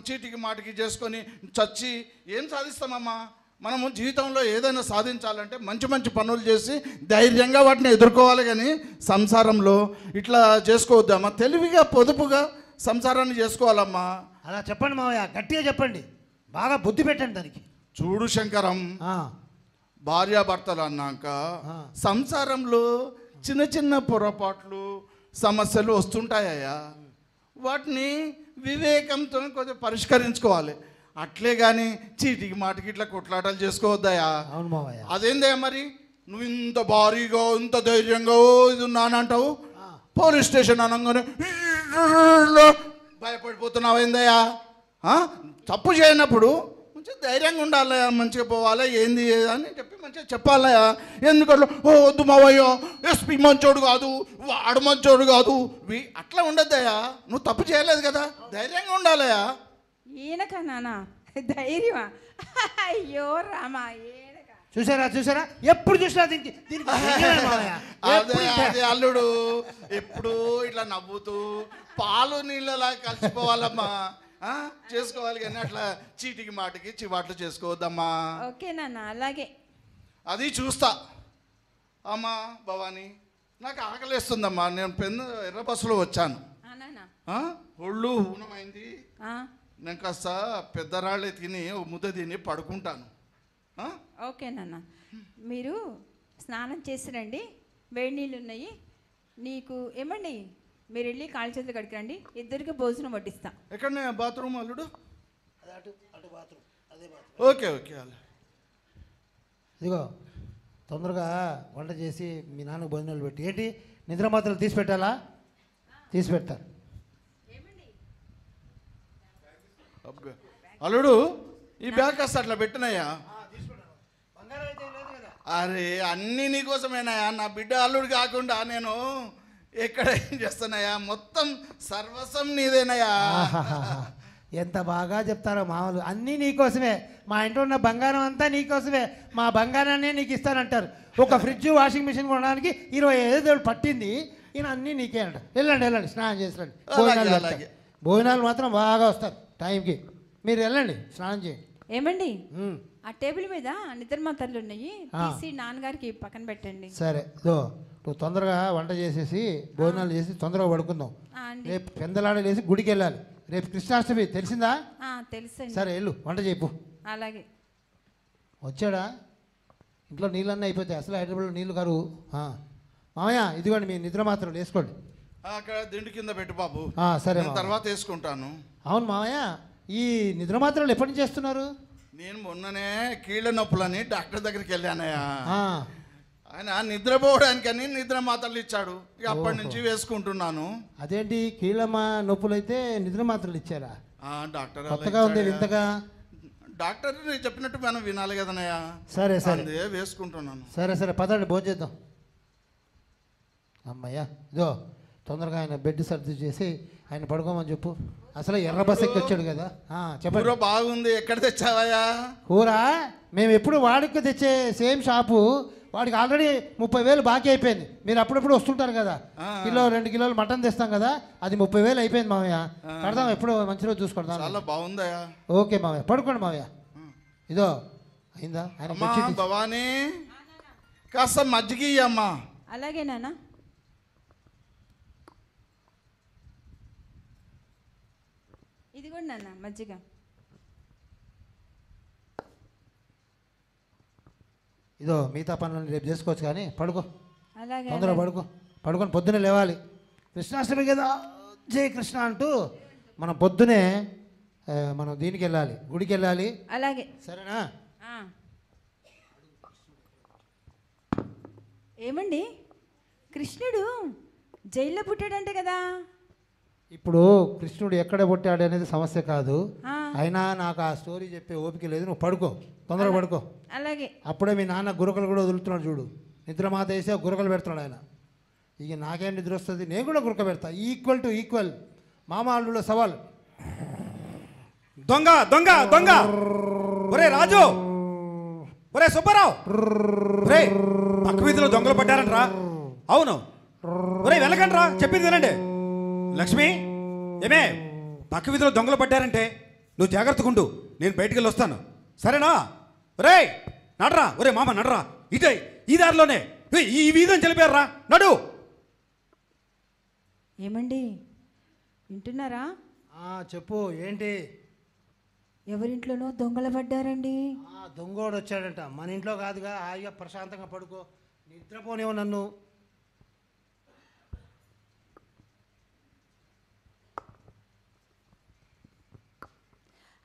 చీటికి మాటికి చేసుకొని చచ్చి ఏం సాధిస్తామమ్మా? మనము జీవితంలో ఏదైనా సాధించాలంటే మంచి మంచి పనులు చేసి ధైర్యంగా వాటిని ఎదుర్కోవాలి, కానీ సంసారంలో ఇట్లా చేసుకోవద్దమ్మా. తెలివిగా పొదుపుగా సంసారాన్ని చేసుకోవాలమ్మా. అలా చెప్పండి మావయ్య, గట్టిగా చెప్పండి, బాగా బుద్ధి పెట్టండి దానికి. చూడు శంకరం, భార్యాభర్తలు అన్నాక సంసారంలో చిన్న చిన్న పొరపాట్లు సమస్యలు వస్తుంటాయా, వాటిని వివేకంతో కొంచెం పరిష్కరించుకోవాలి. అట్లే కానీ చీటికి మాటికి ఇట్లా కొట్లాటలు చేసుకోవద్దయా. అవును మావయ్య. అదేందయ్యా మరి? నువ్వు ఇంత భారీగా ఇంత ధైర్యంగా ఇది ఉన్నానంటావు, పోలీస్ స్టేషన్ అనగానే భయపడిపోతున్నావు ఏందయ్యా? తప్పు చేయనప్పుడు మంచిగా ధైర్యంగా ఉండాలి, మంచిగా పోవాలి, ఏంది అని చెప్పి మంచిగా చెప్పాలయా. ఎందుకంటే వద్దు మావయ్య, ఎస్పీ మంచోడు కాదు, వాడు మంచోడు కాదు, అట్లా ఉండద్దయ్యా. నువ్వు తప్పు చేయలేదు కదా, ధైర్యంగా ఉండాలయా. ఈయనకా నాన్న ధైర్యమా? అయ్యో రామా, ఈయనకా. చూసారా ఎప్పుడు చూసినా దీనికి అదే అల్లుడు ఎప్పుడు ఇట్లా నవ్వుతూ పాలు నీళ్ళలా కలిసిపోవాలమ్మా. చేసుకోవాలి, కానీ అట్లా చీటికి మాటికి చివాట్లు చేసుకోవద్దమ్మా. ఓకే నాన్న, అలాగే. అది చూస్తా. అమ్మా భవానీ, నాకు ఆకలిస్తుందమ్మా. నేను ఎర్ర బస్సులో వచ్చాను, ఒళ్ళు ఊనమైంది. నేను కాస్త పెద్దరాళ్ళే తిని ముద్ద తిని పడుకుంటాను. ఓకే నాన్న, మీరు స్నానం చేసి రండి, వేడి నీళ్ళు ఉన్నాయి. నీకు ఏమండి, మీరు వెళ్ళి కాళ్ళు చేతులు కడిగిరండి, ఇద్దరికి భోజనం వడ్డిస్తా. ఎక్కడ బాత్రూమ్ అల్లుడు? Okay okay. ఇదిగో తొందరగా వంట చేసి మీ నాన్నకు భోజనాలు పెట్టి. ఏంటి నిద్ర మాత్రలు తీసి పెట్టాలా? తీసి పెడతారు. అల్లుడు ఈ బ్యాగ్ కాస్త అట్లా పెట్టినయ్యా. అరే అన్నీ నీకోసమేనాయా, నా బిడ్డ అల్లుడు కాకుండా నేను ఎక్కడ ఏం చేస్తున్నాయా, మొత్తం సర్వస్వం నీదేనయ్యా. ఎంత బాగా చెప్తారో మామూలు. అన్నీ నీకోసమే, మా ఇంట్లో ఉన్న బంగారం అంతా నీకోసమే, మా బంగారాన్నే నీకు ఇస్తానంటారు. ఒక ఫ్రిడ్జ్ వాషింగ్ మిషన్ కొనడానికి 25,000 పట్టింది, ఈయన అన్నీ నీకే అంట. వెళ్ళండి స్నానం చేసిరండి. భోజనాలు మాత్రం బాగా వస్తారు టైంకి. మీరు వెళ్ళండి స్నానం చేయండి. ఏమండి, ఆ టేబుల్ మీద నిద్ర మాత్రలు ఉన్నాయి, తీసి నాన్నగారికి పక్కన పెట్టండి. సరే, నువ్వు తొందరగా వంట చేసేసి భోజనాలు చేసి తొందరగా పడుకుందాం. రేపు పెందలాడలేసి గుడికి వెళ్ళాలి. రేపు కృష్ణాష్టమి తెలిసిందా? తెలుసండి. సరే వెళ్ళు, వంట చేయపు. అలాగే. వచ్చాడా? ఇంట్లో నీళ్ళన్నీ అయిపోతాయి, అసలు హైదరాబాద్లో నీళ్ళు కరువు. మామయ్య ఇదిగోండి మీ నిద్ర మాత్రం వేసుకోండి. అక్కడ దిండు కింద పెట్టు బాబు. సరే, తర్వాత వేసుకుంటాను. అవును మామయ్య, ఈ నిద్ర మాత్రలు ఎప్పటి నుంచి చేస్తున్నారు? నేను మొన్ననే కీళ్ళ నొప్పులని డాక్టర్ దగ్గరికి వెళ్ళానయ్యా. ఆయన నిద్రపోవడానికని నిద్ర మాత్రలు ఇచ్చాడు, ఇక అప్పటి నుంచి వేసుకుంటున్నాను. అదేంటి కీళ్ళ నొప్పులు అయితే నిద్ర మాత్రలు ఇచ్చారా? డాక్టర్ కొత్తగా ఉంది ఇంతగా. డాక్టర్ చెప్పినట్టు మనం వినాలి కదనయ్యా. సరే వేసుకుంటున్నాను. సరే పదండి భోజనం చేద్దాం. అమ్మయ్యా, ఇదో తొందరగా ఆయన బెడ్ సర్ది చేసి ఆయన పడుకోమని చెప్పు. అసలు ఎర్ర బస్ ఎక్కి వచ్చాడు కదా. చెప్పండి. బాగుంది, ఎక్కడ తెచ్చావయ్యా కూర? మేము ఎప్పుడు వాడికి తెచ్చే సేమ్ షాపు, వాడికి ఆల్రెడీ 30,000 బాకీ అయిపోయింది. మీరు అప్పుడప్పుడు వస్తుంటారు కదా, కిలో 2 కిలోలు మటన్ తెస్తాం కదా, అది 30,000 అయిపోయింది మామయ్య. కడదాం, ఎప్పుడు మంచి రోజు చూసుకుంటాం. చాలా బాగుందయ్యా. ఓకే మామయ్య, పడుకోండి మామయ్య. ఇదో అయిందా? ఆయన భవానీ కాస్త మజ్జిగ అమ్మా. అలాగే నాన్న. ఇదిగోండి నాన్న మజ్జిగ. ఇదో మిగతా పనులను రేపు చేసుకోవచ్చు, కానీ పడుకో. అలాగే, తొందరగా పడుకొని పొద్దున్నే లేవాలి. కృష్ణాష్టమి కదా, జై కృష్ణ అంటూ మనం పొద్దునే మనం దీనికి వెళ్ళాలి, గుడికి వెళ్ళాలి. అలాగే. సరేనా? ఏమండి, కృష్ణుడు జైల్లో పుట్టాడంటే కదా. ఇప్పుడు కృష్ణుడు ఎక్కడ పుట్టాడు అనేది సమస్య కాదు. అయినా నాకు ఆ స్టోరీ చెప్పే ఓపిక లేదు. నువ్వు పడుకో, తొందరగా పడుకో. అలాగే. అప్పుడే మీ నాన్న గురకలు కూడా వదులుతున్నాడు చూడు. నిద్ర మాత వేసి గురకలు పెడుతున్నాడు ఆయన. ఇక నాకేం నిద్ర వస్తుంది, నేను కూడా గురక పెడతా. ఈక్వల్ టు ఈక్వల్, మామ అల్లుళ్ళ సవాల్. దొంగ దొంగ దొంగ! ఒరే రాజు, ఒరే సుబ్బారావు, ఒరే పక్క వీధిలో దొంగలు పడ్డారంట్రా. అవును, ఒరే వెళ్ళకండ్రా, చెప్పింది వినండి. లక్ష్మి, ఏమే పక్క వీధిలో దొంగలు పడ్డారంటే నువ్వు జాగ్రత్తగా ఉండు, నేను బయటికి వెళ్ళి వస్తాను, సరేనా? ఒరే నడరా, ఒరే మామ నడరా, ఇదే ఈ దారిలోనే ఈ వీధిని తెలిపారా, నడు. ఏమండి, వింటున్నారా? చెప్పు, ఏంటి? ఎవరింట్లోనో దొంగలు పడ్డారండి. దొంగోడు వచ్చాడంట, మన ఇంట్లో కాదుగా. హాయిగా ప్రశాంతంగా పడుకో, నిద్రపోనేవు నన్ను.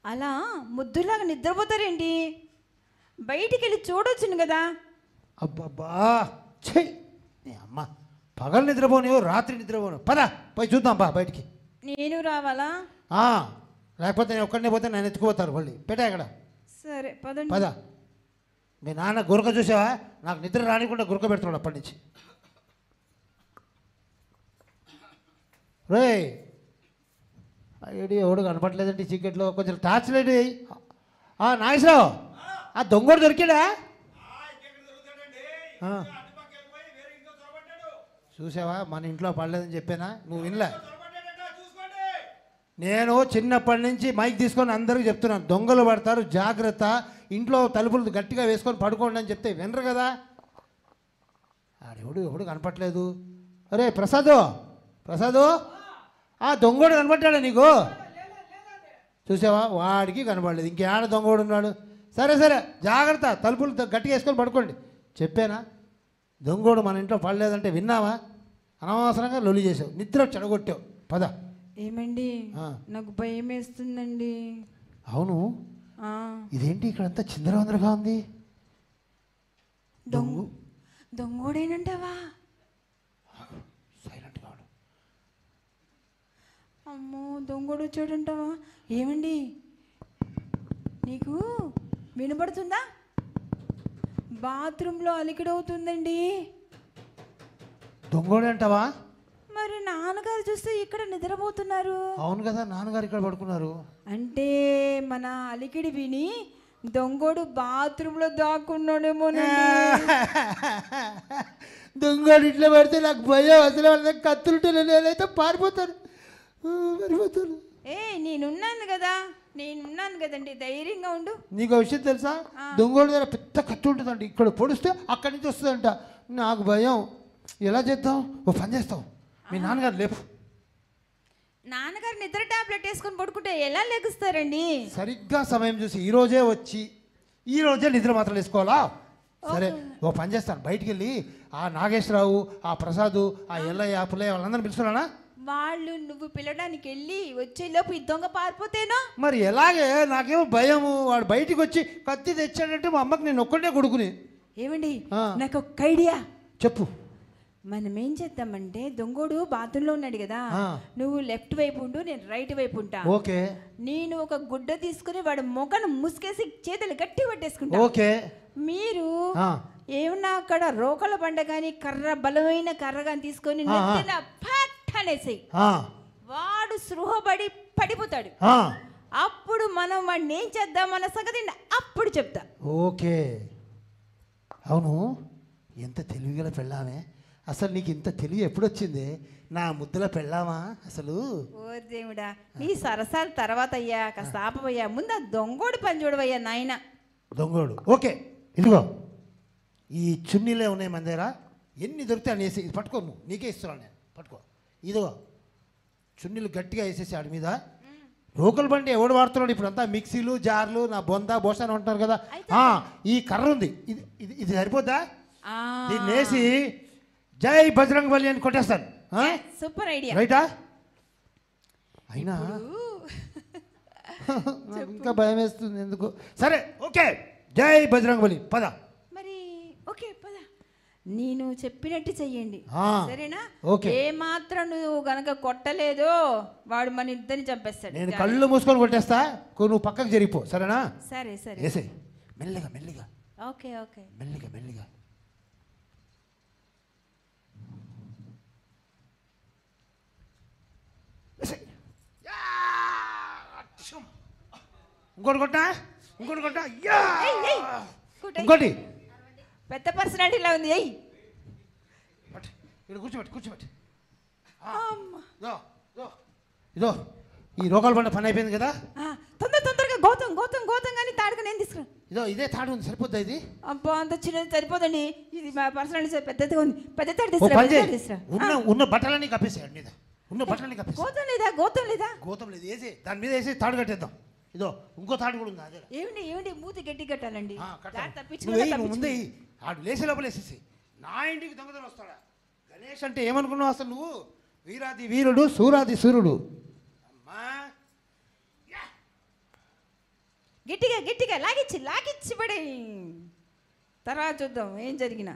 అలా ముద్దులాగా నిద్రపోతారేంటి? బయటికి వెళ్ళి చూడొచ్చును కదా. అబ్బబ్బా, చెయ్యి అమ్మ, పగలు నిద్రపోనేవు, రాత్రి నిద్రపోను. పద పోయి చూద్దాం పా బయటికి. నేను రావాలా? లేకపోతే నేను ఒక్కడనే పోతే నన్ను ఎత్తుకుపోతారు మళ్ళీ. పెట్టా ఇక్కడ. సరే పదండి. పద. మీ నాన్న గురక చూసావా? నాకు నిద్ర రానికుండా గురక పెడుతున్నాడు అప్పటి నుంచి. రే ఏడి ఎవడు కనపట్లేదండి చీకట్లో, కొంచెం టార్చ్ లైట్. నాగేశ్వరరావు, ఆ దొంగోడు దొరికాడా? చూసావా, మన ఇంట్లో పడలేదని చెప్పానా? నువ్వు వినలే. నేను చిన్నప్పటి నుంచి మైక్ తీసుకొని అందరికీ చెప్తున్నాను, దొంగలు పడతారు, జాగ్రత్త, ఇంట్లో తలుపులు గట్టిగా వేసుకొని పడుకోండి అని చెప్తే వినరు కదా. ఎవడు కనపట్లేదు. అరే ప్రసాదు, ఆ దొంగోడు కనపడ్డాడా నీకు? చూసావా, వాడికి కనపడలేదు. ఇంకేడ దొంగోడు ఉన్నాడు. సరే జాగ్రత్త, తలుపులు గట్టిగా వేసుకొని పడుకోండి చెప్పానా? దొంగోడు మన ఇంట్లో పడలేదంటే విన్నావా? అనవసరంగా లొల్లి చేసావు, నిద్ర చెడగొట్టావు. పద. ఏమండి, నాకు భయం వేస్తుందండి. అవును, ఇదేంటి ఇక్కడంతా చిందరవందరగా ఉంది? దొంగోడేనంటావా? సైలెంట్ కాడు. అమ్మో, దొంగోడు వచ్చాడంటావా? ఏమండి, నీకు వినపడుతుందా? బాత్రూంలో అలికిడవుతుందండి. దొంగోడే అంటావా? మరి నాన్నగారు చూస్తే ఇక్కడ నిద్రపోతున్నారు. అవును కదా, నాన్నగారు ఇక్కడ పడుకున్నారు. అంటే మన అలికిడి విని దొంగోడు బాత్రూంలో దాక్కున్నాడేమో. దొంగోడు ఇట్లా పడితే నాకు భయం. అసలు వాళ్ళ కత్తులుంటే నేనైతే పారిపోతాను. నేనున్నాను కదండి, ధైర్యంగా ఉండు. నీకు విషయం తెలుసా? దొంగోడు దగ్గర పెద్ద కత్తి ఉంటుందండి, ఇక్కడ పొడిస్తే అక్కడి నుంచి వస్తుందంట. నాకు భయం. ఎలా చేద్దాం? ఓ పని చేస్తాం, మీ నాన్నగారు లేపు. నాన్నగారు నిద్ర టాబ్లెట్ వేసుకొని పడుకుంటే ఎలా లెగుస్తారండి? సరిగ్గా సమయం చూసి ఈరోజే వచ్చి ఈరోజే నిద్ర మాత్రం వేసుకోవాలా? సరే, ఓ పని చేస్తాను, బయటికి వెళ్ళి ఆ నాగేశ్వరరావు, ఆ ప్రసాదు, ఆ ఎల్లయ్య, పుల్లయ్య వాళ్ళందరినీ పిలుస్తున్నానా? వాళ్ళు నువ్వు పిల్లడానికి వెళ్ళి వచ్చేలోపు ఈ దొంగ పారిపోతేనో? మరి ఎలాగే, నాకేమో భయము. వాడు బయటికి వచ్చి కత్తి తెచ్చాడంటే మా అమ్మకి నేను ఒక్కడే కొడుకుని. ఏమండి, నాకు ఒక ఐడియా. చెప్పు. మనం ఏం చేద్దామంటే, దొంగోడు బాత్రూంలో ఉన్నాడు కదా, నువ్వు లెఫ్ట్ వైపు ఉండు, నేను రైట్ వైపు ఉంటా. ఓకే. నేను ఒక గుడ్డ తీసుకుని వాడు మొఖను ముసుకేసి చేతులు గట్టి పట్టేసుకుంటా. ఓకే. మీరు ఏమన్నా అక్కడ రోకల బండ కానీ కర్ర, బలమైన కర్ర కానీ తీసుకొని నెత్తిన ఫట్ అనేసి వాడు సృహపడి పడిపోతాడు. అప్పుడు మనం వాడిని ఏం చేద్దాం అన్న సంగతి అప్పుడు చెప్తా. ఓకే. అవును, ఎంత తెలివిగల పెళ్ళామే. అసలు నీకు ఇంత తెలివి ఎప్పుడొచ్చింది? నా ముద్దుల పెళ్ళామా అసలు? ఓ దేవుడా, నీ సరసాల తర్వాత అయ్యా, కాస్త ఆపవయ్యా, ముందు ఆ దొంగోడి పని చూడవయ్యా నాయన. దొంగోడు ఓకే. ఇదిగో ఈ చున్నీలే ఉన్నాయి మన దగ్గర, ఎన్ని దొరికితే అని వేసి ఇది పట్టుకో, నువ్వు నీకే ఇస్తున్నాను నేను, పట్టుకో. ఇదిగో చున్నీలు గట్టిగా వేసేసి ఆడి మీద. రోకల్ బండి ఎవడు వాడుతున్నాడు ఇప్పుడు? అంతా మిక్సీలు, జార్లు, నా బొంద బోసాని ఉంటారు కదా. ఈ కర్ర ఉంది, ఇది ఇది ఇది సరిపోద్దా? దీన్ని వేసి జై బజరంగ్ బలి అని కొట్టేస్తాను. Super idea. రైటా? అయినా నాకు ఇంకా భయం వేస్తుంది ఎందుకు. సరే ఓకే, జై బజరంగబలి, పద. మరి ఓకే పద, నేను చెప్పినట్టు చెయ్యండి ఆ, సరేనా? ఓకే. ఏ మాత్రం నువ్వు గనక కొట్టలేదో వాడు మన ఇద్దరిని చంపేస్తాడు. నేను కళ్ళు మూసుకొని కొట్టేస్తా, నువ్వు పక్కకు జరిగిపో, సరేనా? సరే సరే, వేసేయ్, మెల్లగా మెల్లిగా, ఓకే ఓకే. మెల్లిగా మెల్లిగా. వేసేయ్. యా! అచ్చం. ఇంకోటి కొట్టా, ఇంకోటి కొట్టా. యా! ఏయ్, ఏయ్. కొట్టేయ్. ఇంకోటి పెద్ద పర్సనాలిటీలా ఉంది. అయ్యి పట్టు. ఇక్కడ కూర్చోబెట్టి కూర్చోబెట్టి. ఇదో ఇదో ఇదో ఈ రోగాలు పడిన పని అయిపోయింది కదా. తొందరగా గౌతమ్ గౌతమ్ గౌతమ్ కానీ తాడుగా నేను తీసుకురా. ఇదో ఇదే తాడు ఉంది, సరిపోద్దా ఇది? అబ్బా అంత చిన్నది సరిపోదండి, ఇది మా పర్సనాలిటీ పెద్దదిగా ఉంది. పెద్ద తాడు ఓ తీసుకురా, పని పెద్ద చేయి. తాడు తీసుకురా. ఉన్న బట్టలన్నీ కప్పేసాడు మీద, ఉన్న బట్టలన్నీ కప్పేసి. గౌతమ్ లేదా గౌతమ్ లేదా? గోతం లేదు, వేసి దాని మీద వేసి తాడు కట్టేద్దాం. ఇదో ఇంకో తాడు కూడా ఉంది అదే. ఏమిటి ఏమిటి మూతి గట్టి కట్టాలండి. కట్టాలి. దారి నువ్వు వెయ్యి, నువ్వు తప్పించుకున్నా ముందే వెయ్యి. ఆడు లేచే లోపల వేసేసి నా ఇంటికి దొంగతనం వస్తాడా? గణేష్ అంటే ఏమనుకున్నావు అసలు నువ్వు? వీరాది వీరుడు, సూరాది సూర్యుడు. అమ్మా గట్టిగా గట్టిగా లాగిచ్చి లాగిచ్చి పడే, తర్వాత చూద్దాం ఏం జరిగినా.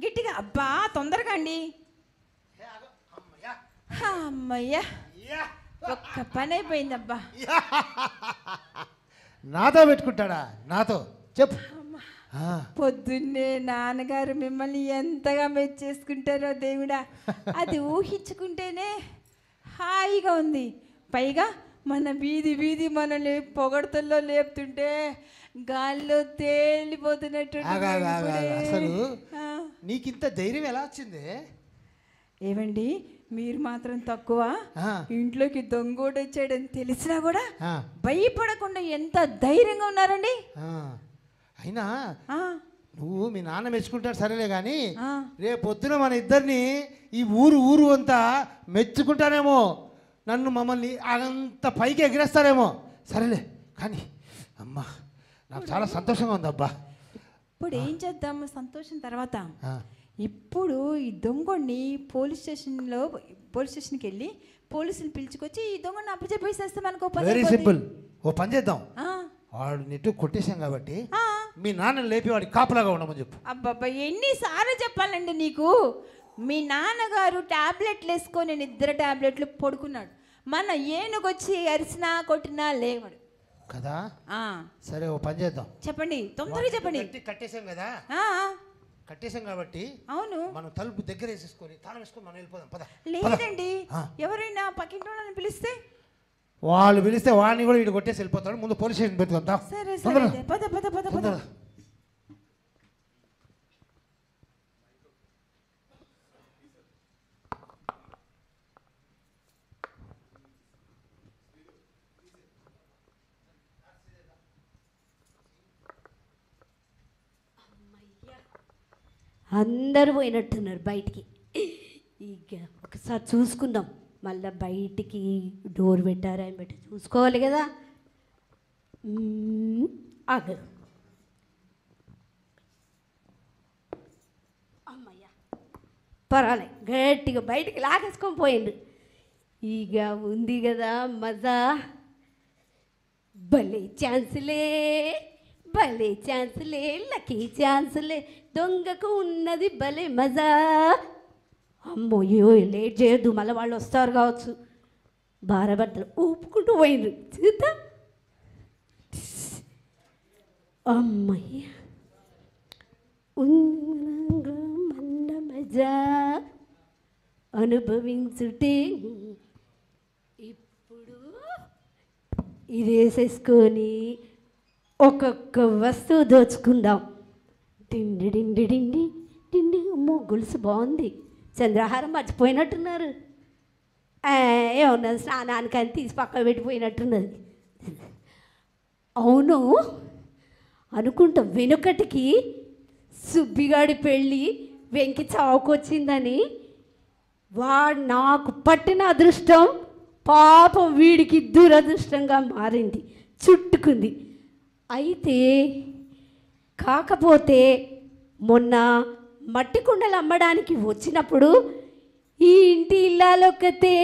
గట్టిగా అబ్బా తొందరగా అండి. అమ్మయ్యా. అమ్మయ్యా, యా. ఒక్క పని అయిపోయింది. అబ్బా నాతో పెట్టుకుంటాడా? నాతో చెప్పు. పొద్దున్నే నాన్నగారు మిమ్మల్ని ఎంతగా మెచ్చేసుకుంటారో దేవుడా, అది ఊహించుకుంటేనే హాయిగా ఉంది. పైగా మన వీధి వీధి మనల్ని పొగడతల్లో లేపుతుంటే గాల్లో తేలిపోతున్నట్టు. అసలు నీకింత ధైర్యం ఎలా వచ్చింది? ఏమండి మీరు మాత్రం తక్కువ, ఆ. ఇంట్లోకి దొంగోడు వచ్చాడని తెలిసినా కూడా ఆ. భయపడకుండా ఎంత ధైర్యంగా ఉన్నారండి. అయినా ఆ, నువ్వు మీ నాన్న మెచ్చుకుంటాడు సరేలే కానీ ఆ. రేపు పొద్దున మన ఇద్దరిని ఈ ఊరు అంతా మెచ్చుకుంటారేమో, నన్ను మమ్మల్ని అంత పైకి ఎగిరేస్తారేమో. సరేలే కానీ అమ్మా నాకు చాలా సంతోషంగా ఉంది అబ్బా. ఇప్పుడు ఏం చేద్దాము సంతోషం తర్వాత? ఆ. ఇప్పుడు ఈ దొంగని పోలీస్ స్టేషన్కి వెళ్ళి పోలీసుని పిలుచుకొచ్చి ఈ దొంగని అప్పచెప్పేసేస్తే మనకు పని వెరీ అయిపోద్ది. సింపుల్. ఓ పని చేద్దాం, ఆ, వాడు నెట్టు కొట్టేశాం కాబట్టి ఆ. మీ నాన్నని లేపి వాడికి కాపలాగా ఉండమని చెప్పు. అబ్బబ్బా ఎన్నిసార్లు చెప్పాలండి నీకు? మీ నాన్నగారు టాబ్లెట్లు వేసుకొని నిద్ర టాబ్లెట్లు పడుకున్నాడు. మన ఏనుగొచ్చి అరిసినా కొట్టినా లేవడు కదా. ఆ, సరే ఓ పని చేద్దాం, చెప్పండి తొందరగా చెప్పండి. కట్టేశాం కదా, ఆ, కట్టేశాం కాబట్టి అవును. మనం తలుపు దగ్గర వేసేసుకొని తాళం వేసుకొని మనం వెళ్ళిపోదాం. పద. లేదండి, ఆ. ఎవరైనా పక్కింటి వాళ్ళని పిలిస్తే? వాళ్ళు పిలిస్తే వాడిని కూడా వీడు కొట్టేసి వెళ్ళిపోతాడు. ముందు పోలీస్ స్టేషన్ పెట్టుకుందాం. సరే సరే అయితే. పద పద పద పద. అందరూ పోయినట్టున్నారు బయటికి. ఇక ఒకసారి చూసుకుందాం, మళ్ళీ బయటికి డోర్ పెట్టారా అని పెట్టి చూసుకోవాలి కదా. ఆగు. అమ్మయ్యా పర్వాలే, గట్టిగా బయటికి లాగేసుకొని పోయిండు. ఇక ఉంది కదా మజా. భలే ఛాన్సులే, భలే ఛాన్సులే, లక్కీ ఛాన్సులే, దొంగకు ఉన్నది భలే మజా. అమ్మోయో లేట్ చేయొద్దు, మళ్ళీ వాళ్ళు వస్తారు కావచ్చు. భార్యాభర్తలు ఊపుకుంటూ పోయిండ్రు. చూద్దాం. అమ్మయ్య మన్న మజా అనుభవించుటే. ఇప్పుడు ఇది వేసేసుకొని ఒక్కొక్క వస్తువు దోచుకుందాం. డిండి డిండి డిండి డిండి. అమ్మో గొలుసు బాగుంది. చంద్రహారం మర్చిపోయినట్టున్నారు. ఏమన్నది స్నానానికి అని తీసి పక్క పెట్టిపోయినట్టున్నది. అవును అనుకుంటా, వెనుకటికి సుబ్బిగాడి పెళ్ళి వెంకి చావుకొచ్చిందని వాడు నాకు పట్టిన అదృష్టం పాపం వీడికి దురదృష్టంగా మారింది, చుట్టుకుంది. అయితే కాకపోతే మొన్న మట్టి కుండలు అమ్మడానికి వచ్చినప్పుడు ఈ ఇంటి ఇల్లాలొక్కతే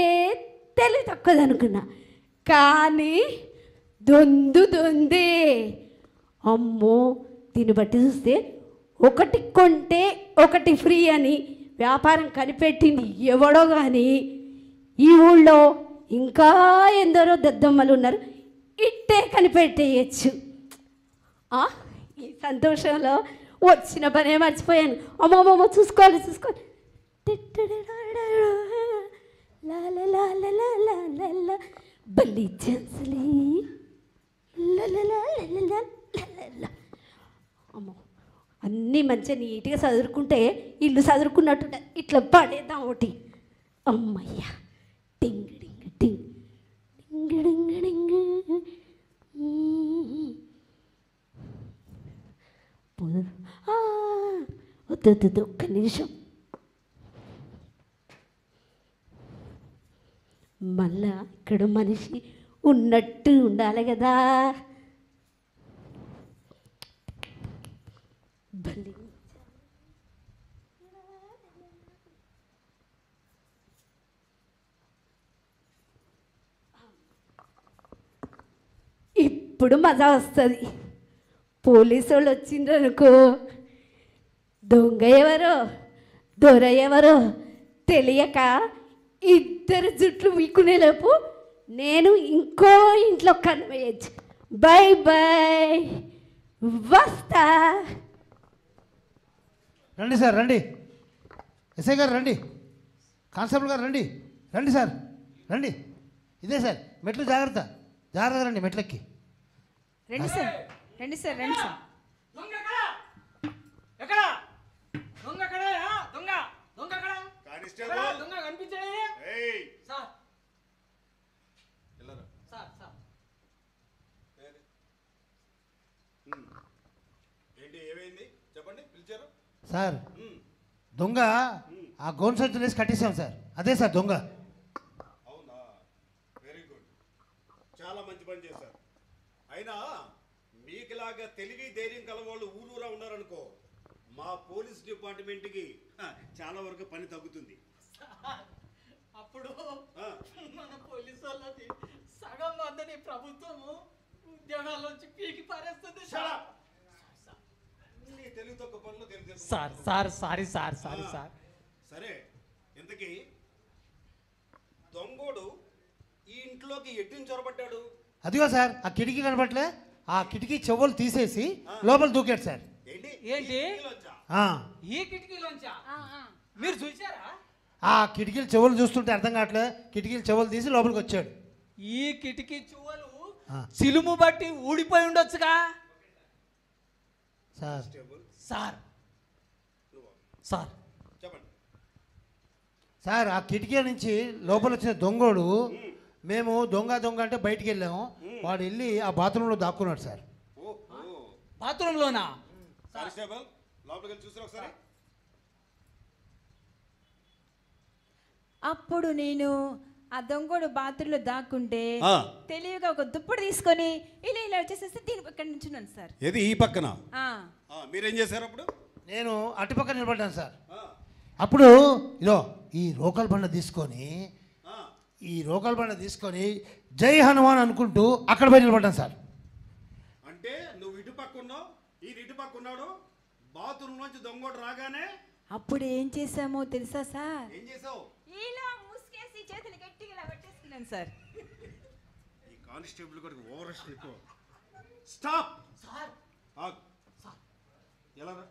తెలివి తక్కువదనుకున్నా. కానీ దొందే. అమ్మో, దీన్ని బట్టి చూస్తే ఒకటి కొంటే ఒకటి ఫ్రీ అని వ్యాపారం కనిపెట్టింది ఎవడో కానీ ఈ ఊళ్ళో ఇంకా ఎందరో దద్దమ్మలు ఉన్నారు, ఇట్టే కనిపెట్టేయచ్చు. ఈ సంతోషంలో వచ్చిన పనే మర్చిపోయాను. అమ్మమ్మమ్మ చూసుకోవాలి. బల్లి ఛాన్సులే. అమ్మో, అన్నీ మంచిగా నీట్గా చదువుకుంటే ఇల్లు చదువుకున్నట్టు ఇట్లా పడేద్దాం ఒకటి. అమ్మయ్యా, టింగ్ డింగ్ టింగ్ డింగ్ డింగ్ డింగ్. వద్దు, ఒక్క నిమిషం. మళ్ళా ఇక్కడ మనిషి ఉన్నట్టు ఉండాలి కదా. బలి ఇప్పుడు మజా వస్తుంది. పోలీసు వాళ్ళు వచ్చిండ్రనుకో, దొంగ ఎవరో దొర ఎవరో తెలియక ఇద్దరు జుట్లు వీకునేలోపు నేను ఇంకో ఇంట్లో కనివేయచ్చు. బై బై, వస్తా. రండి సార్, రండి. ఎస్ఐ గారు రండి, కానిస్టేబుల్ గారు రండి. రండి సార్, రండి. ఇదే సార్ మెట్లు, జాగ్రత్త రండి మెట్లెక్కి. రండి సార్, రండి సార్, రండి సార్. సార్ దొంగ ఆ గోన్ సంచులు వేసి కట్టేసాం సార్. అదే సార్ దొంగ. అవునా, వెరీ గుడ్, చాలా మంచి పని చేశారు. అయినా మీకులాగా తెలివి ధైర్యం కలవాళ్ళు ఊరూరా ఉన్నారనుకో, మా పోలీస్ డిపార్ట్మెంట్కి చాలా వరకు పని తగ్గుతుంది. అప్పుడు మన పోలీసు వాళ్ళది సగం మందిని ప్రభుత్వము ఉద్యోగాల్లోంచి పీకి పారేస్తుంది. తెలివి తక్కువ పనులు సారీ. సరే, ఇంతకీ దొంగోడు ఈ ఇంట్లోకి ఎట్టిని చొరబడ్డాడు? అదిగో సార్, ఆ కిటికీ కనపట్లే, ఆ కిటికీ చెవులు తీసేసి లోపల దూకాడు సార్. ఏంటి ఈ కిటికీలోంచా? మీరు చూసారా? ఆ కిటికీలు చెవులు చూస్తుంటే అర్థం కావట్లే, కిటికీలు చెవులు తీసి లోపలికి వచ్చాడు. ఈ కిటికీ చెవులు సిలుము బట్టి ఊడిపోయి ఉండొచ్చుగా సార్. సార్ సార్ చెప్పండి సార్, ఆ కిటికీ నుంచి లోపల వచ్చిన దొంగోడు, మేము దొంగ అంటే బయటికి వెళ్ళాము, వాడు వెళ్ళి ఆ బాత్రూంలో దాక్కున్నాడు సార్. బాత్రూంలోనా? కానిస్టేబుల్, లోపలికి వెళ్ళి చూసారా ఒకసారి? అప్పుడు నేను ఆ దొంగోడు బాత్రూంలో దాక్కుంటే తెలివిగా ఒక దుప్పటి తీసుకొని ఇలా వచ్చేసేసి దీని పక్కన నుంచున్నాను సార్. ఏది ఈ పక్కన? మీరేం చేశారు అప్పుడు? నేను అటుపక్క నిలబడ్డాను సార్. అప్పుడు ఇదో ఈ రోకల్ బండ తీసుకొని జై హనుమాన్ అనుకుంటూ అక్కడ పోయి నిలబడ్డాను సార్. అంటే నువ్వు ఇటు పక్క ఉన్నావు, ఈ ఇటు పక్క ఉన్నాడు, బాత్రూమ్ నుంచి దొంగోడు రాగానే అప్పుడు ఏం చేసామో తెలుసా సార్? ఏం చేసావు? ఇలా ముసుకేసి చేతులు గట్టిగా ఇలా పట్టేసుకున్నాను సార్. ఈ కానిస్టేబుల్ కూడా ఓవర్ ఎక్కువ. Stop sir. ఎలా రా,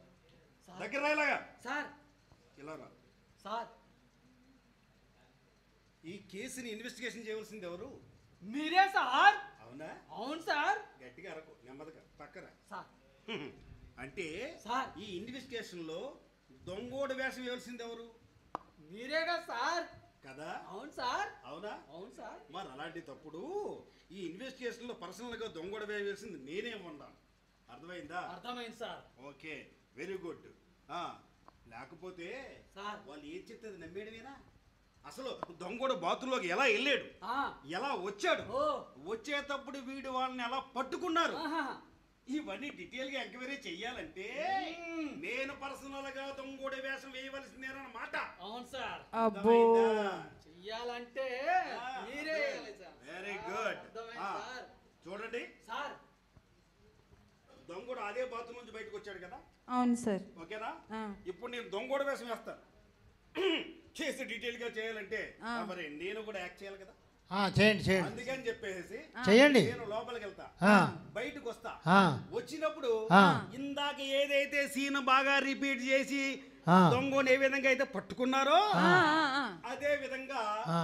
దగ్గర రాయలాగా సార్. ఎలా రా సార్, ఈ కేసుని ఇన్వెస్టిగేషన్ చేయవలసింది ఎవరు? మీరే సార్. అవునా? అవును సార్. గట్టిగా అరకు, నెమ్మదిగా పక్కన సార్. అంటే సార్, ఈ ఇన్వెస్టిగేషన్ లో దొంగోడు వేషం వేయాల్సింది ఎవరు? మీరేగా సార్. కదా? అవును సార్. అవునా? అవును సార్. మరి అలాంటి తప్పుడు ఈ ఇన్వెస్టిగేషన్ లో పర్సనల్ గా దొంగోడు వేయాల్సింది నేనే ఉన్నాను. అర్థమైందా? అర్థమైంది సార్. Okay, very good. లేకపోతే సార్, వాళ్ళు ఏం చెప్తే నమ్మేయడమేనా? అసలు దొంగోడు బాత్రూంలోకి ఎలా వెళ్ళాడు, ఎలా వచ్చాడు, వచ్చేటప్పుడు వీడు వాళ్ళని ఎలా పట్టుకున్నారు, ఇవన్నీ డీటెయిల్ గా ఎంక్వైరీ చెయ్యాలంటే నేను పర్సనల్ గా దొంగోడి వేషం వేయవలసిందేనన్నమాట. అవును సార్. అబ్బో, ఇయ్యాలంటే మీరే ఇయ్యాలి సార్. Very good. అర్థమైంది సార్. చూడండి, సార్ దొంగడు అదే బాత్రూమ్ నుంచి బయటకు వచ్చాడు కదా, అవును సార్. ఓకేనా? ఆ. ఇప్పుడు నేను దొంగోడు వేషం వేస్తాను. చేసి డీటెయిల్ గా చేయాలంటే మరి నేను కూడా యాక్ట్ చేయాలి కదా, చేయండి చేయండి అందుకని చెప్పేసి చేయండి. నేను లోపలికి వెళ్తా, ఆ. బయటకు వస్తా. ఆ. వచ్చినప్పుడు ఆ. ఇందాక ఏదైతే సీన్ బాగా రిపీట్ చేసి ఆ. దొంగని ఏ విధంగా అయితే పట్టుకున్నారో ఆ, ఆ, ఆ. అదే విధంగా ఆ.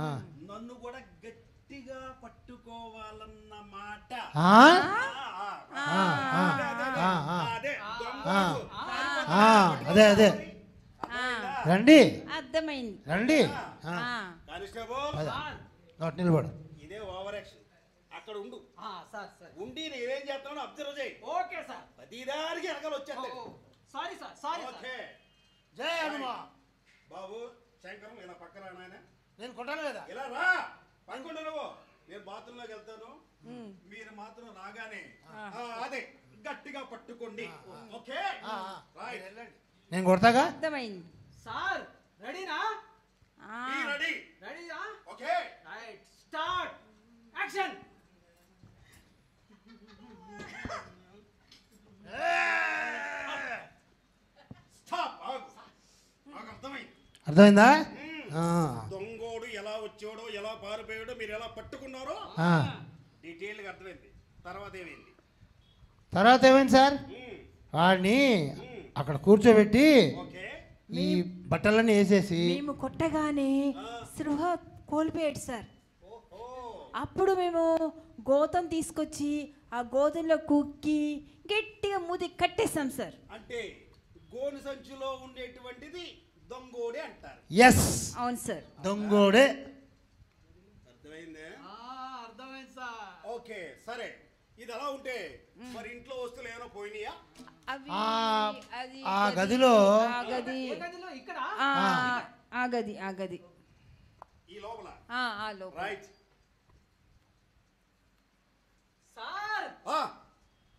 ఆ. నన్ను కూడా గట్టిగా పట్టుకోవాలన్న మాట. ఆ? అదే అదే అదే రండి అర్థమైంది. రండి. కానిస్టేబుల్, ఒకటి నిలబడు. ఇదే ఓవర్ యాక్షన్. అక్కడ ఉండు, సార్ సార్ ఉండి నేనేం చేస్తానో అబ్జర్వ్ చేయి. Okay sir. ప్రతిదానికి వెనకాల వచ్చేస్తాయి. Sorry sir sorry okay. జై హనుమా. బాబు శంకరం ఇలా పక్కన నాయన, నేను కొట్టాను కదా. ఇలా రా, పడుకుంటా నువ్వు. నేను బాత్రూమ్ లోకి వెళ్తాను, మీరు మాత్రం రాగానే అదే గట్టిగా పట్టుకోండి. Okay, right. నేను కొడతాగా. అర్థమైంది. సార్ రెడీనా? Be ready. రెడీనా? Okay, right start action. Stop. ఆగు. నాకు అర్థమైంది. అర్థమైందా? దొంగోడు ఎలా వచ్చాడో, ఎలా పారిపోయాడో, మీరు ఎలా పట్టుకున్నారో డీటెయిల్ గా అర్థమైంది. తర్వాత ఏమైంది? తర్వాత ఏమైంది సార్? వాడిని అక్కడ కూర్చోబెట్టి ఓకే, ఈ బట్టలన్నీ వేసేసి మేము కొట్టగానే స్పృహ కోల్పోయాడు సార్. ఓహో, అప్పుడు మేము గోతం తీసుకొచ్చి ఆ గోతంలో కుక్కి గట్టిగా మూతి కట్టేస్తాం సార్. అంటే గోను సంచిలో ఉండేటువంటిది దొంగోడే అంటారు. ఎస్, అవును సార్. దొంగోడే. అర్థమైందే? అర్థమైంది సార్. ఓకే, సరే. ఇది అలా ఉంటే మరి ఇంట్లో వస్తువులు ఏమైనా పోయినాయా? అవి అది ఆ గదిలో ఆ గది ఏ గదిలో? ఇక్కడ ఆ గది ఆ గది ఈ లోపల. ఆ లోపల. రైట్. సార్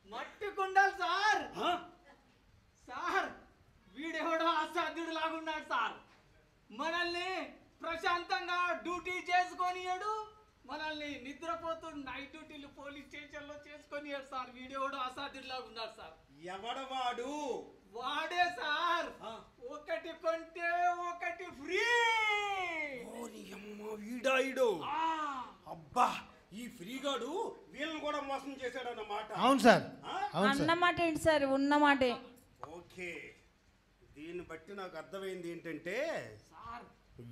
మట్టి కుండాలి సార్. సార్ వీడెవడో అసాధ్యుడు లాగున్నాడు సార్. మనల్ని ప్రశాంతంగా డ్యూటీ చేసుకొనియాడు, మనల్ని నిద్రపోతూ నైట్ డ్యూటీలు పోలీస్ స్టేషన్ లో చేసుకొనియాడు సార్. వీడెవడో అసాధ్యుడు లాగున్నాడు సార్. ఎవడవాడు? వాడే సార్. ఒకటి కొంటే ఒకటి ఫ్రీ. వీడాయిడు. అబ్బా, ఈ ఫ్రీగాడు వీళ్ళని కూడా మోసం చేశాడు అన్నమాట. అవును సార్, అవును సార్. అన్నమాట ఏంటి సార్? ఉన్నమాటే. ఓకే, దీన్ని బట్టి నాకు అర్థమైంది ఏంటంటే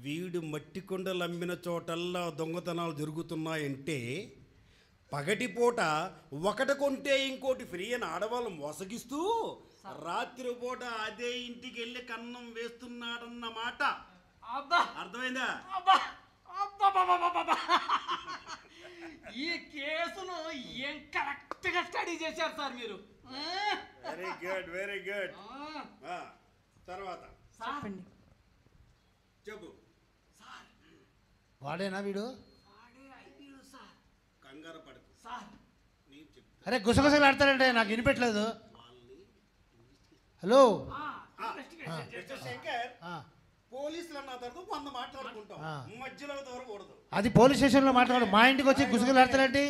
వీడు మట్టి కొండలు అమ్మిన చోటల్లా దొంగతనాలు జరుగుతున్నాయంటే పగటిపూట ఒకటి కొంటే ఇంకోటి ఫ్రీ అని ఆడవాళ్ళు మోసగిస్తూ రాత్రిపూట అదే ఇంటికి వెళ్ళి కన్నం వేస్తున్నాడన్నమాట. అబ్బా అర్థమైందా? అబ్బా అబ్బా, ఈ కేసును ఏం కరెక్ట్ గా స్టడీ చేశారు సార్ మీరు. Very good, very good. తర్వాత చెప్పండి. చెప్పు. వాడేనా వీడు? కంగారు పడకు సార్. నేను చెప్తా. అరే గుసగుసలు ఆడతారంటే నాకు వినిపెట్టలేదు. హలో, మిస్టర్ శంకర్, పోలీసులు అన్న తర్వాత 100 మాట్లాడుకుంటాం, మధ్యలో దూరకూడదు. అది పోలీస్ స్టేషన్ లో మాట్లాడు. మా ఇంటికి వచ్చి గుసగుసలు ఆడతారంటే.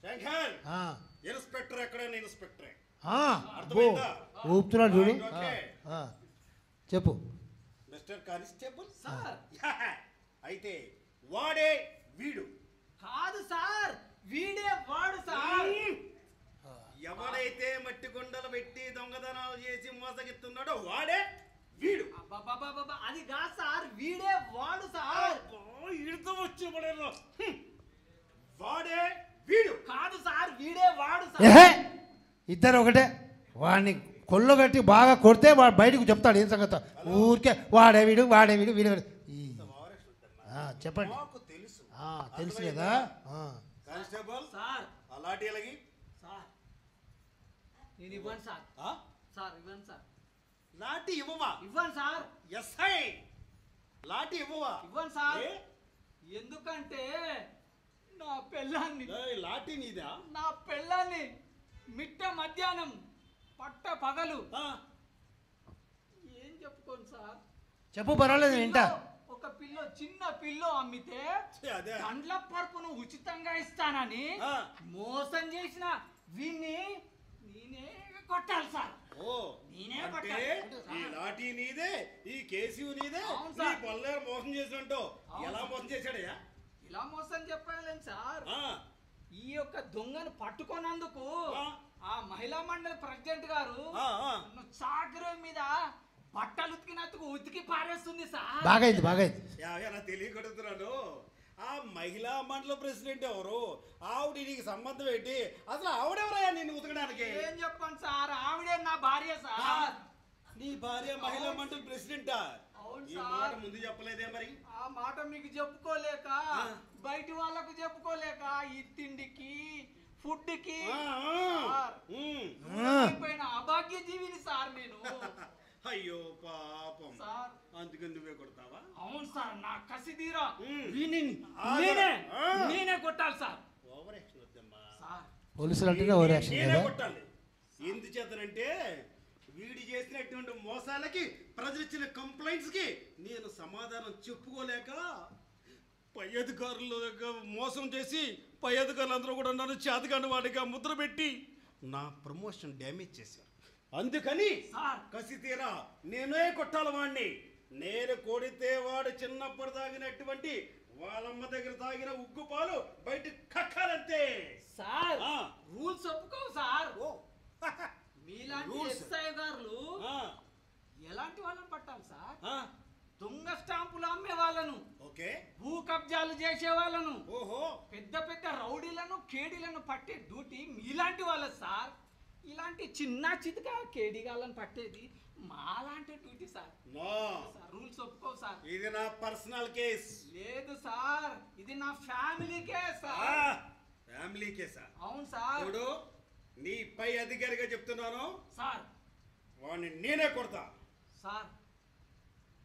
శంకర్, ఇన్స్పెక్టర్ ఎక్కడైనా ఇన్స్పెక్టరే. ఊపుతున్నాడు చూడు. ఓకే. చెప్పు. మిస్టర్ కానిస్టేబుల్ సార్, అయితే వాడే వీడు కాదు సార్, వీడే వాడు సార్. ఎవడైతే మట్టి కొండలు పెట్టి దొంగతనాలు చేసి మోసగిస్తున్నాడో వాడే వీడు. అబ్బబ్బబ్బబ్బ, అది కాదు సార్, వీడే వాడు సార్. ఇడుతూ వచ్చి పడేలో వాడే వీడు. కాదు సార్, వీడే వాడు ఏహే, సార్. ఇద్దరు ఒకటే. వాడిని కొల్లు కట్టి బాగా కొడితే వాడు బయటకు చెప్తాడు ఏం సంగతి. ఊరికే వాడే వీడు వాడే వీడు వీడు. చెప్పండి. మాకు తెలుసు. తెలుసు కదా. కానిస్టేబుల్ సార్ అలాంటి ఎలాగి సార్ నేను ఇవ్వను సార్. సార్ ఇవ్వను సార్. లాఠీ ఇవ్వవా? ఇవ్వను సార్. ఎస్ఐ లాఠీ ఇవ్వవా? ఇవ్వను సార్. ఏ? ఎందుకంటే నా పెళ్ళాన్ని లాఠీ నీదా? నా పెళ్ళాన్ని మిట్ట మధ్యాహ్నం పట్ట పగలు ఏం చెప్పుకోను సార్. చెప్పు, పర్వాలేదు వింటా. ఒక పిల్లో చిన్న పిల్లో అమ్మితే అదే. కండ్ల పరుపును ఉచితంగా ఇస్తానని ఆ. మోసం చేసిన వీణ్ణి నేనే కొట్టాలి సార్. ఓ నేనే అంటే కొట్టాలి. ఈ లాఠీ నీదే, ఈ కేసు నీదే, అవును నీ సార్. పల్లె మోసం చేసినట్టు. అవును ఎలా సార్. మోసం చేశాడయ్యా? ఇలా మోసం చెప్పలేను సార్. ఆ, ఈ యొక్క దొంగను పట్టుకోనందుకు ఆ. ఆ మహిళా మండలి ప్రెసిడెంట్ గారు ఆ, ఆ. నన్ను చాకరీ మీద బట్టలు ఉతికినందుకు ఉతికి పారేస్తుంది సార్. బాగైంది బాగైంది. నా తెలియకడుగుతున్నాను. ఆ మహిళా మండలి ప్రెసిడెంట్ ఎవరు? ఆవిడ నీకు సంబంధం ఏంటి? అసలు ఆవిడెవరయ్యా నిన్ను ఉతకడానికి? ఏం చెప్పండి సార్, ఆవిడే నా భార్య సార్. నీ భార్య మహిళా మండలి ప్రెసిడెంటా? అవును ఈ సార్. మాట ముందు చెప్పలేదే మరి? ఆ మాట మీకు చెప్పుకోలేక, బయట వాళ్ళకు చెప్పుకోలేక, ఈ తిండికి ఫుడ్ కి ఆ, ఆ. ఉమ్. పైన అభాగ్య జీవిని సార్ నేను. అయ్యో పాపం. సార్ అందుకని నువ్వే కొడతావా? అవును సార్, నా కసి తీరా ఉమ్. వీనిని ఆగరా. నేనే కొట్టాలి సార్. ఓవర్ యాక్షన్ వద్దమ్మా. సార్ పోలీసులు అంటేనే ఓవర్ యాక్షన్ నేనే కదా. కొట్టాలి. ఎందుచేతనంటే వీడి చేసినటువంటి మోసాలకి, ప్రజలు ఇచ్చిన కంప్లైంట్స్ కి నేను సమాధానం చెప్పుకోలేక పై అధికారుల దగ్గర మోసం చేసి పై అధికారులు అందరూ కూడా నన్ను చేతకాని వాడిగా ముద్ర పెట్టి నా ప్రమోషన్ డ్యామేజ్ చేశారు. అందుకని సార్. కసి తీరా నేనే కొట్టాలి వాడిని. నేను కొడితే వాడు చిన్నప్పుడు తాగినటువంటి వాళ్ళమ్మ దగ్గర తాగిన ఉగ్గు పాలు బయట కక్కాలంతే. సార్ ఆ. రూల్స్ ఒప్పుకోవు సార్. ఓ మీలాంటి Rules. ఎస్ఐ గారు ఆ, ఎలాంటి వాళ్ళని పట్టాలి సార్? ఆ, దొంగ స్టాంపులు అమ్మే వాళ్ళను, ఓకే. భూ కబ్జాలు చేసే వాళ్ళను, ఓహో. పెద్ద పెద్ద రౌడీలను కేడీలను పట్టే డ్యూటీ మీలాంటి వాళ్ళ సార్. ఇలాంటి చిన్న చితక కేడీగాళ్ళని పట్టేది మాలాంటి duty sir. No, sir rules ఒప్పుకోవు సార్. ఇది నా పర్సనల్ కేస్. లేదు సార్, ఇది నా ఫ్యామిలీ కేస్ సార్. ఫ్యామిలీ కేసా? అవును సార్. చూడు, నీ పై అధికారిగా చెప్తున్నాను, సార్ వాడిని నేనే కొడతా. సార్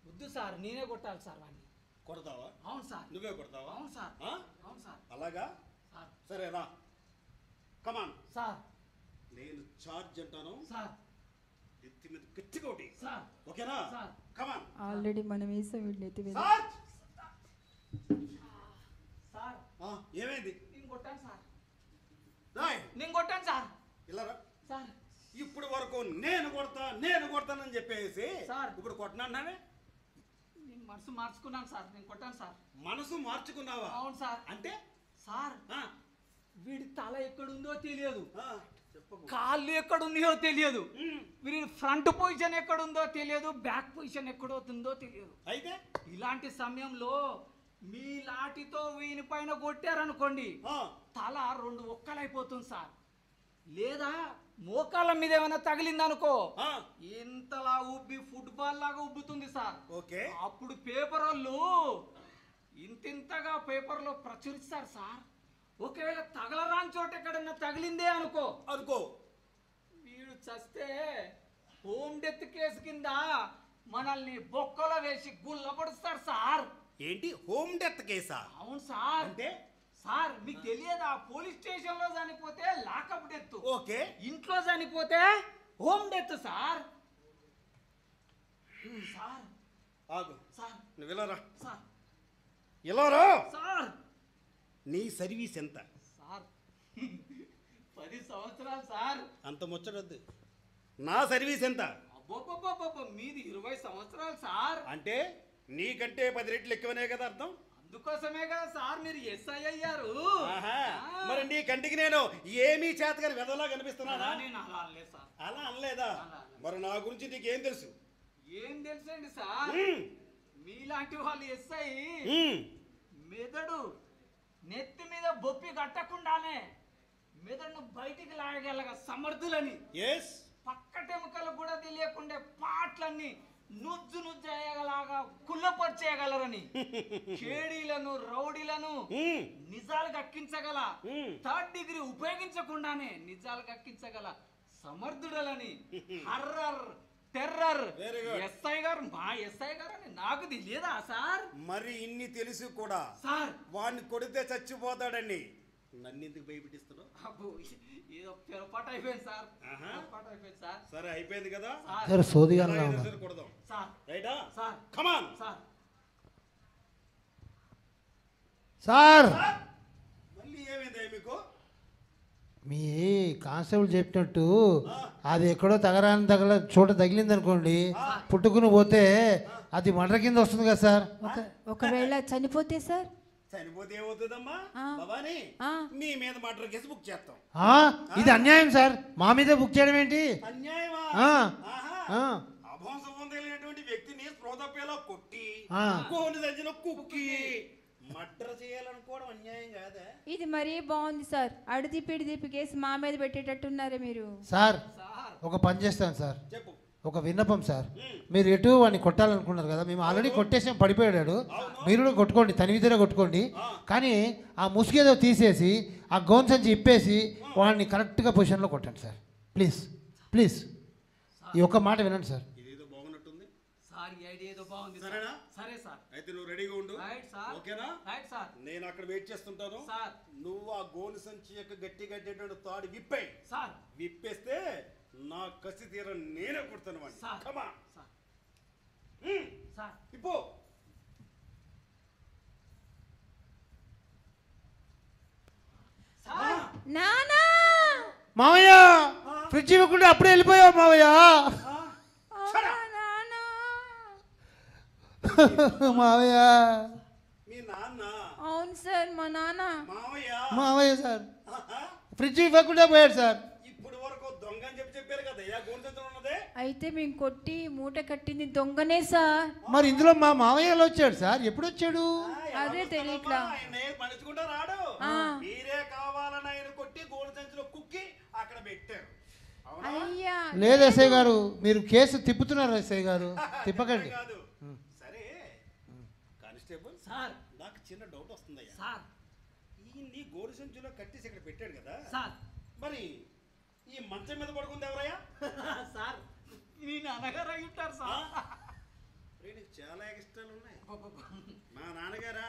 వద్దు సార్, నేనే కొట్టాలి సార్ వాడిని. కొడతావా? అవును సార్. నువ్వే కొడతావా? అవును సార్. ఆ? అవును సార్. అలాగా? సార్ సరే రా, కమాన్. సార్ నేను చార్జ్ అంటాను, సార్ ఎత్తి మీద గట్టిగా ఒకటి. సార్ ఓకేనా? సార్. కమాన్. ఆల్రెడీ మనం వేసాం వీడిని ఎత్తి మీద. చార్జ్. సార్ ఏమైంది? నేను కొట్టాను సార్. రాయ్, నేను కొట్టాను సార్. ఇలా రా. సార్ ఇప్పుడు వరకు నేను కొడతానని చెప్పేసి సార్. ఇప్పుడు కొట్టనన్నావే. నేను మనసు మార్చుకున్నాను సార్, నేను కొట్టాను సార్. మనసు మార్చుకున్నావా? అవును సార్. అంటే సార్ ఆ, వీడి తల ఎక్కడుందో తెలియదు, ఆ, చెప్పకు. కాళ్ళు ఎక్కడున్నాయో తెలియదు, ఉమ్, వీడి ఫ్రంట్ పొజిషన్ ఎక్కడుందో తెలియదు, బ్యాక్ పొజిషన్ ఎక్కడవుతుందో తెలియదు. అయితే ఇలాంటి సమయంలో మీ లాఠీతో వీని పైన కొట్టారనుకోండి, ఆ, తల 2 ఒక్కలైపోతుంది సార్. లేదా మోకాళ్ళ మీద ఏమైనా తగిలిందనుకో, ఆ, ఇంతలా ఉబ్బి ఫుట్బాల్ లాగా ఉబ్బుతుంది సార్. ఓకే. అప్పుడు పేపర్ వాళ్ళు ఇంతింతగా పేపర్లో ప్రచురిస్తారు సార్. ఒకవేళ తగలరాని చోట ఎక్కడన్నా తగిలిందే అనుకో, అనుకో. వీడు చస్తే హోమ్ డెత్ కేసు కింద మనల్ని బొక్కలో వేసి గుల్లపడుస్తారు సార్. ఏంటి, హోమ్ డెత్ కేసా? అవును సార్. అంటే సార్ మీకు తెలియదా, పోలీస్ స్టేషన్ లో చనిపోతే లాకప్ డెత్, ఓకే. ఇంట్లో చనిపోతే హోమ్ డెత్ సార్. సార్ ఆగు, సార్ నువ్వు ఇలా రా. సార్ ఇలా రా. సార్ నీ సర్వీస్ ఎంత? సార్ 10 సంవత్సరాలు సార్. అంత ముచ్చటొద్దు. నా సర్వీస్ ఎంత? అబ్బబ్బబ్బబ్బ, మీది 20 సంవత్సరాలు సార్. అంటే నీకంటే 10 రెట్లు ఎక్కువనే కదా అర్థం. అందుకోసమే కదా సార్ మీరు ఎస్ఐ అయ్యారు. ఆహా, ఆ. మరి నీ కంటికి నేను ఏమీ చేతగాని వెదలా కనిపిస్తున్నానా? నేను అలా అనలేదు సార్. అలా అనలేదా? అలా అనలేదు. మరి నా గురించి నీకేం తెలుసు? ఏం తెలుసండి సార్, ఉమ్, మీలాంటి వాళ్ళు ఎస్ఐ ఉమ్, మెదడు నెత్తి మీద బొప్పి కట్టకుండానే మెదడును బయటికి లాగగలగ సమర్థులని, ఎస్. పక్కటెముకలు కూడా తెలియకుండా పాటలన్నీ నుజ్జు నుజ్జేయగలాగా కుళ్ళపరిచేయగలరని, కేడీలను రౌడీలను ఉమ్, నిజాలు గక్కించగల, ఉమ్. 3rd డిగ్రీ ఉపయోగించకుండానే నిజాలు గక్కించగల సమర్థుడలని, horror terror Very good. SI గారు, మా ఎస్ఐ గారు అని నాకు తెలియదా సార్? మరి ఇన్ని తెలుసు కూడా సార్ వాడిని కొడితే చచ్చిపోతాడని నన్ను ఎందుకు భయపెట్టిస్తున్నావు? అబ్బో, ఏదో పొరపాటు అయిపోయింది సార్. ఆహా. పొరపాటు అయిపోయింది సార్. సరే, అయిపోయింది కదా. సార్ సరే సోదిగా ఎలా అయినా ఉన్నా. సరే కొడదాం. సార్ రైటా? Sir come on. సార్ సార్ మళ్ళీ ఏమైందా మీకు? మీ కానిస్టేబుల్ చెప్పినట్టు అది ఎక్కడో చోట తగిలింది అనుకోండి, పుట్టుకుని పోతే అది మర్డర్ కింద వస్తుంది కదా సార్. ఒకవేళ చనిపోతే సార్? చనిపోతే ఏమవుతుందమ్మా భవానీ, మీ మీద మర్డర్ కేసు బుక్ చేస్తాం. ఇది అన్యాయం సార్, మా మీద బుక్ చేయడం ఏంటి? అన్యాయమా? అభంశం పొందలేనటువంటి వ్యక్తిని స్పృహతప్పేలా కొట్టి కోని సంచిన కుక్కి మర్డర్ చేయాలనుకోవడం అన్యాయం కాదా? ఇది మరీ బాగుంది సార్. అడిదిప్పి కేసు మా మీద పెట్టేటట్టున్నారే మీరు. సార్ ఒక పని చేస్తాను సార్, చెప్పు. ఒక విన్నపం సార్. మీరు ఎటు వాడిని కొట్టాలనుకున్నారు కదా, మేము ఆల్రెడీ కొట్టేసాం, పడిపోయాడు. మీరు కూడా కొట్టుకోండి, తని విధిలో కొట్టుకోండి. కానీ ఆ ముసుగేదో తీసేసి ఆ గౌన్ సంచి ఇప్పేసి వాడిని కరెక్ట్గా పొజిషన్లో కొట్టండి సార్. ప్లీజ్ ప్లీజ్ ఈ ఒక్క మాట వినండి సార్. ఇదేదో బాగున్నట్టుంది సార్. ఈ ఐడియా ఏదో బాగుంది. సరేనా? సరే సార్. అయితే నువ్వు రెడీగా ఉండు. Right sir. ఓకేనా? Right sir. నేను అక్కడ వెయిట్ చేస్తుంటాను సార్. నువ్వు ఆ గోను సంచి యొక్క గట్టి గట్టేటువంటి తాడు విప్పాయి సార్. విప్పేస్తే నా కసి తీర నేనే కొడతాను వాడిని. సార్. కమా సార్. సార్. ఇప్పు. సార్. నానా మావయ్య ఫ్రిడ్జ్ ఇవ్వకుండా అప్పుడే వెళ్ళిపోయావు మావయ్య. మావయ్య మీ నాన్న? అవును సార్, మా నాన్న. మావయ్య? మావయ్య సార్ ఫ్రిడ్జ్ ఇవ్వకుండా పోయాడు సార్. ఇప్పుడు వరకు దొంగ అని చెప్పారు కదా, యా గోను సంచులు ఉన్నదే. అయితే మేము కొట్టి మూట కట్టింది దొంగనే సార్. మరి ఇందులో మా మావయ్య ఎలా వచ్చాడు సార్? ఎప్పుడు వచ్చాడు? అదే తెలియట్లా. మనుచుకుంటా రాడు. మీరే కావాలని ఆయన కొట్టి గోను సంచులో కుక్కి అక్కడ పెట్టారు. అయ్యా లేదు ఎస్ఐ గారు, మీరు కేసు తిప్పుతున్నారు ఎస్ఐ గారు, తిప్పకండి. కాదు. సరే కానిస్టేబుల్ సార్. నాకు చిన్న డౌట్ వస్తుందయ్యా. సార్. ఈ గోరు సంచులో కట్టేసి ఇక్కడ పెట్టాడు కదా సార్. మరి ఈ మంచం మీద పడుకుంది ఎవరయ్యా? సార్ మీ నాన్నగారు అయి ఉంటారు సార్. నీకు చాలా ఇష్టాలు ఉన్నాయి. మా నాన్నగారా?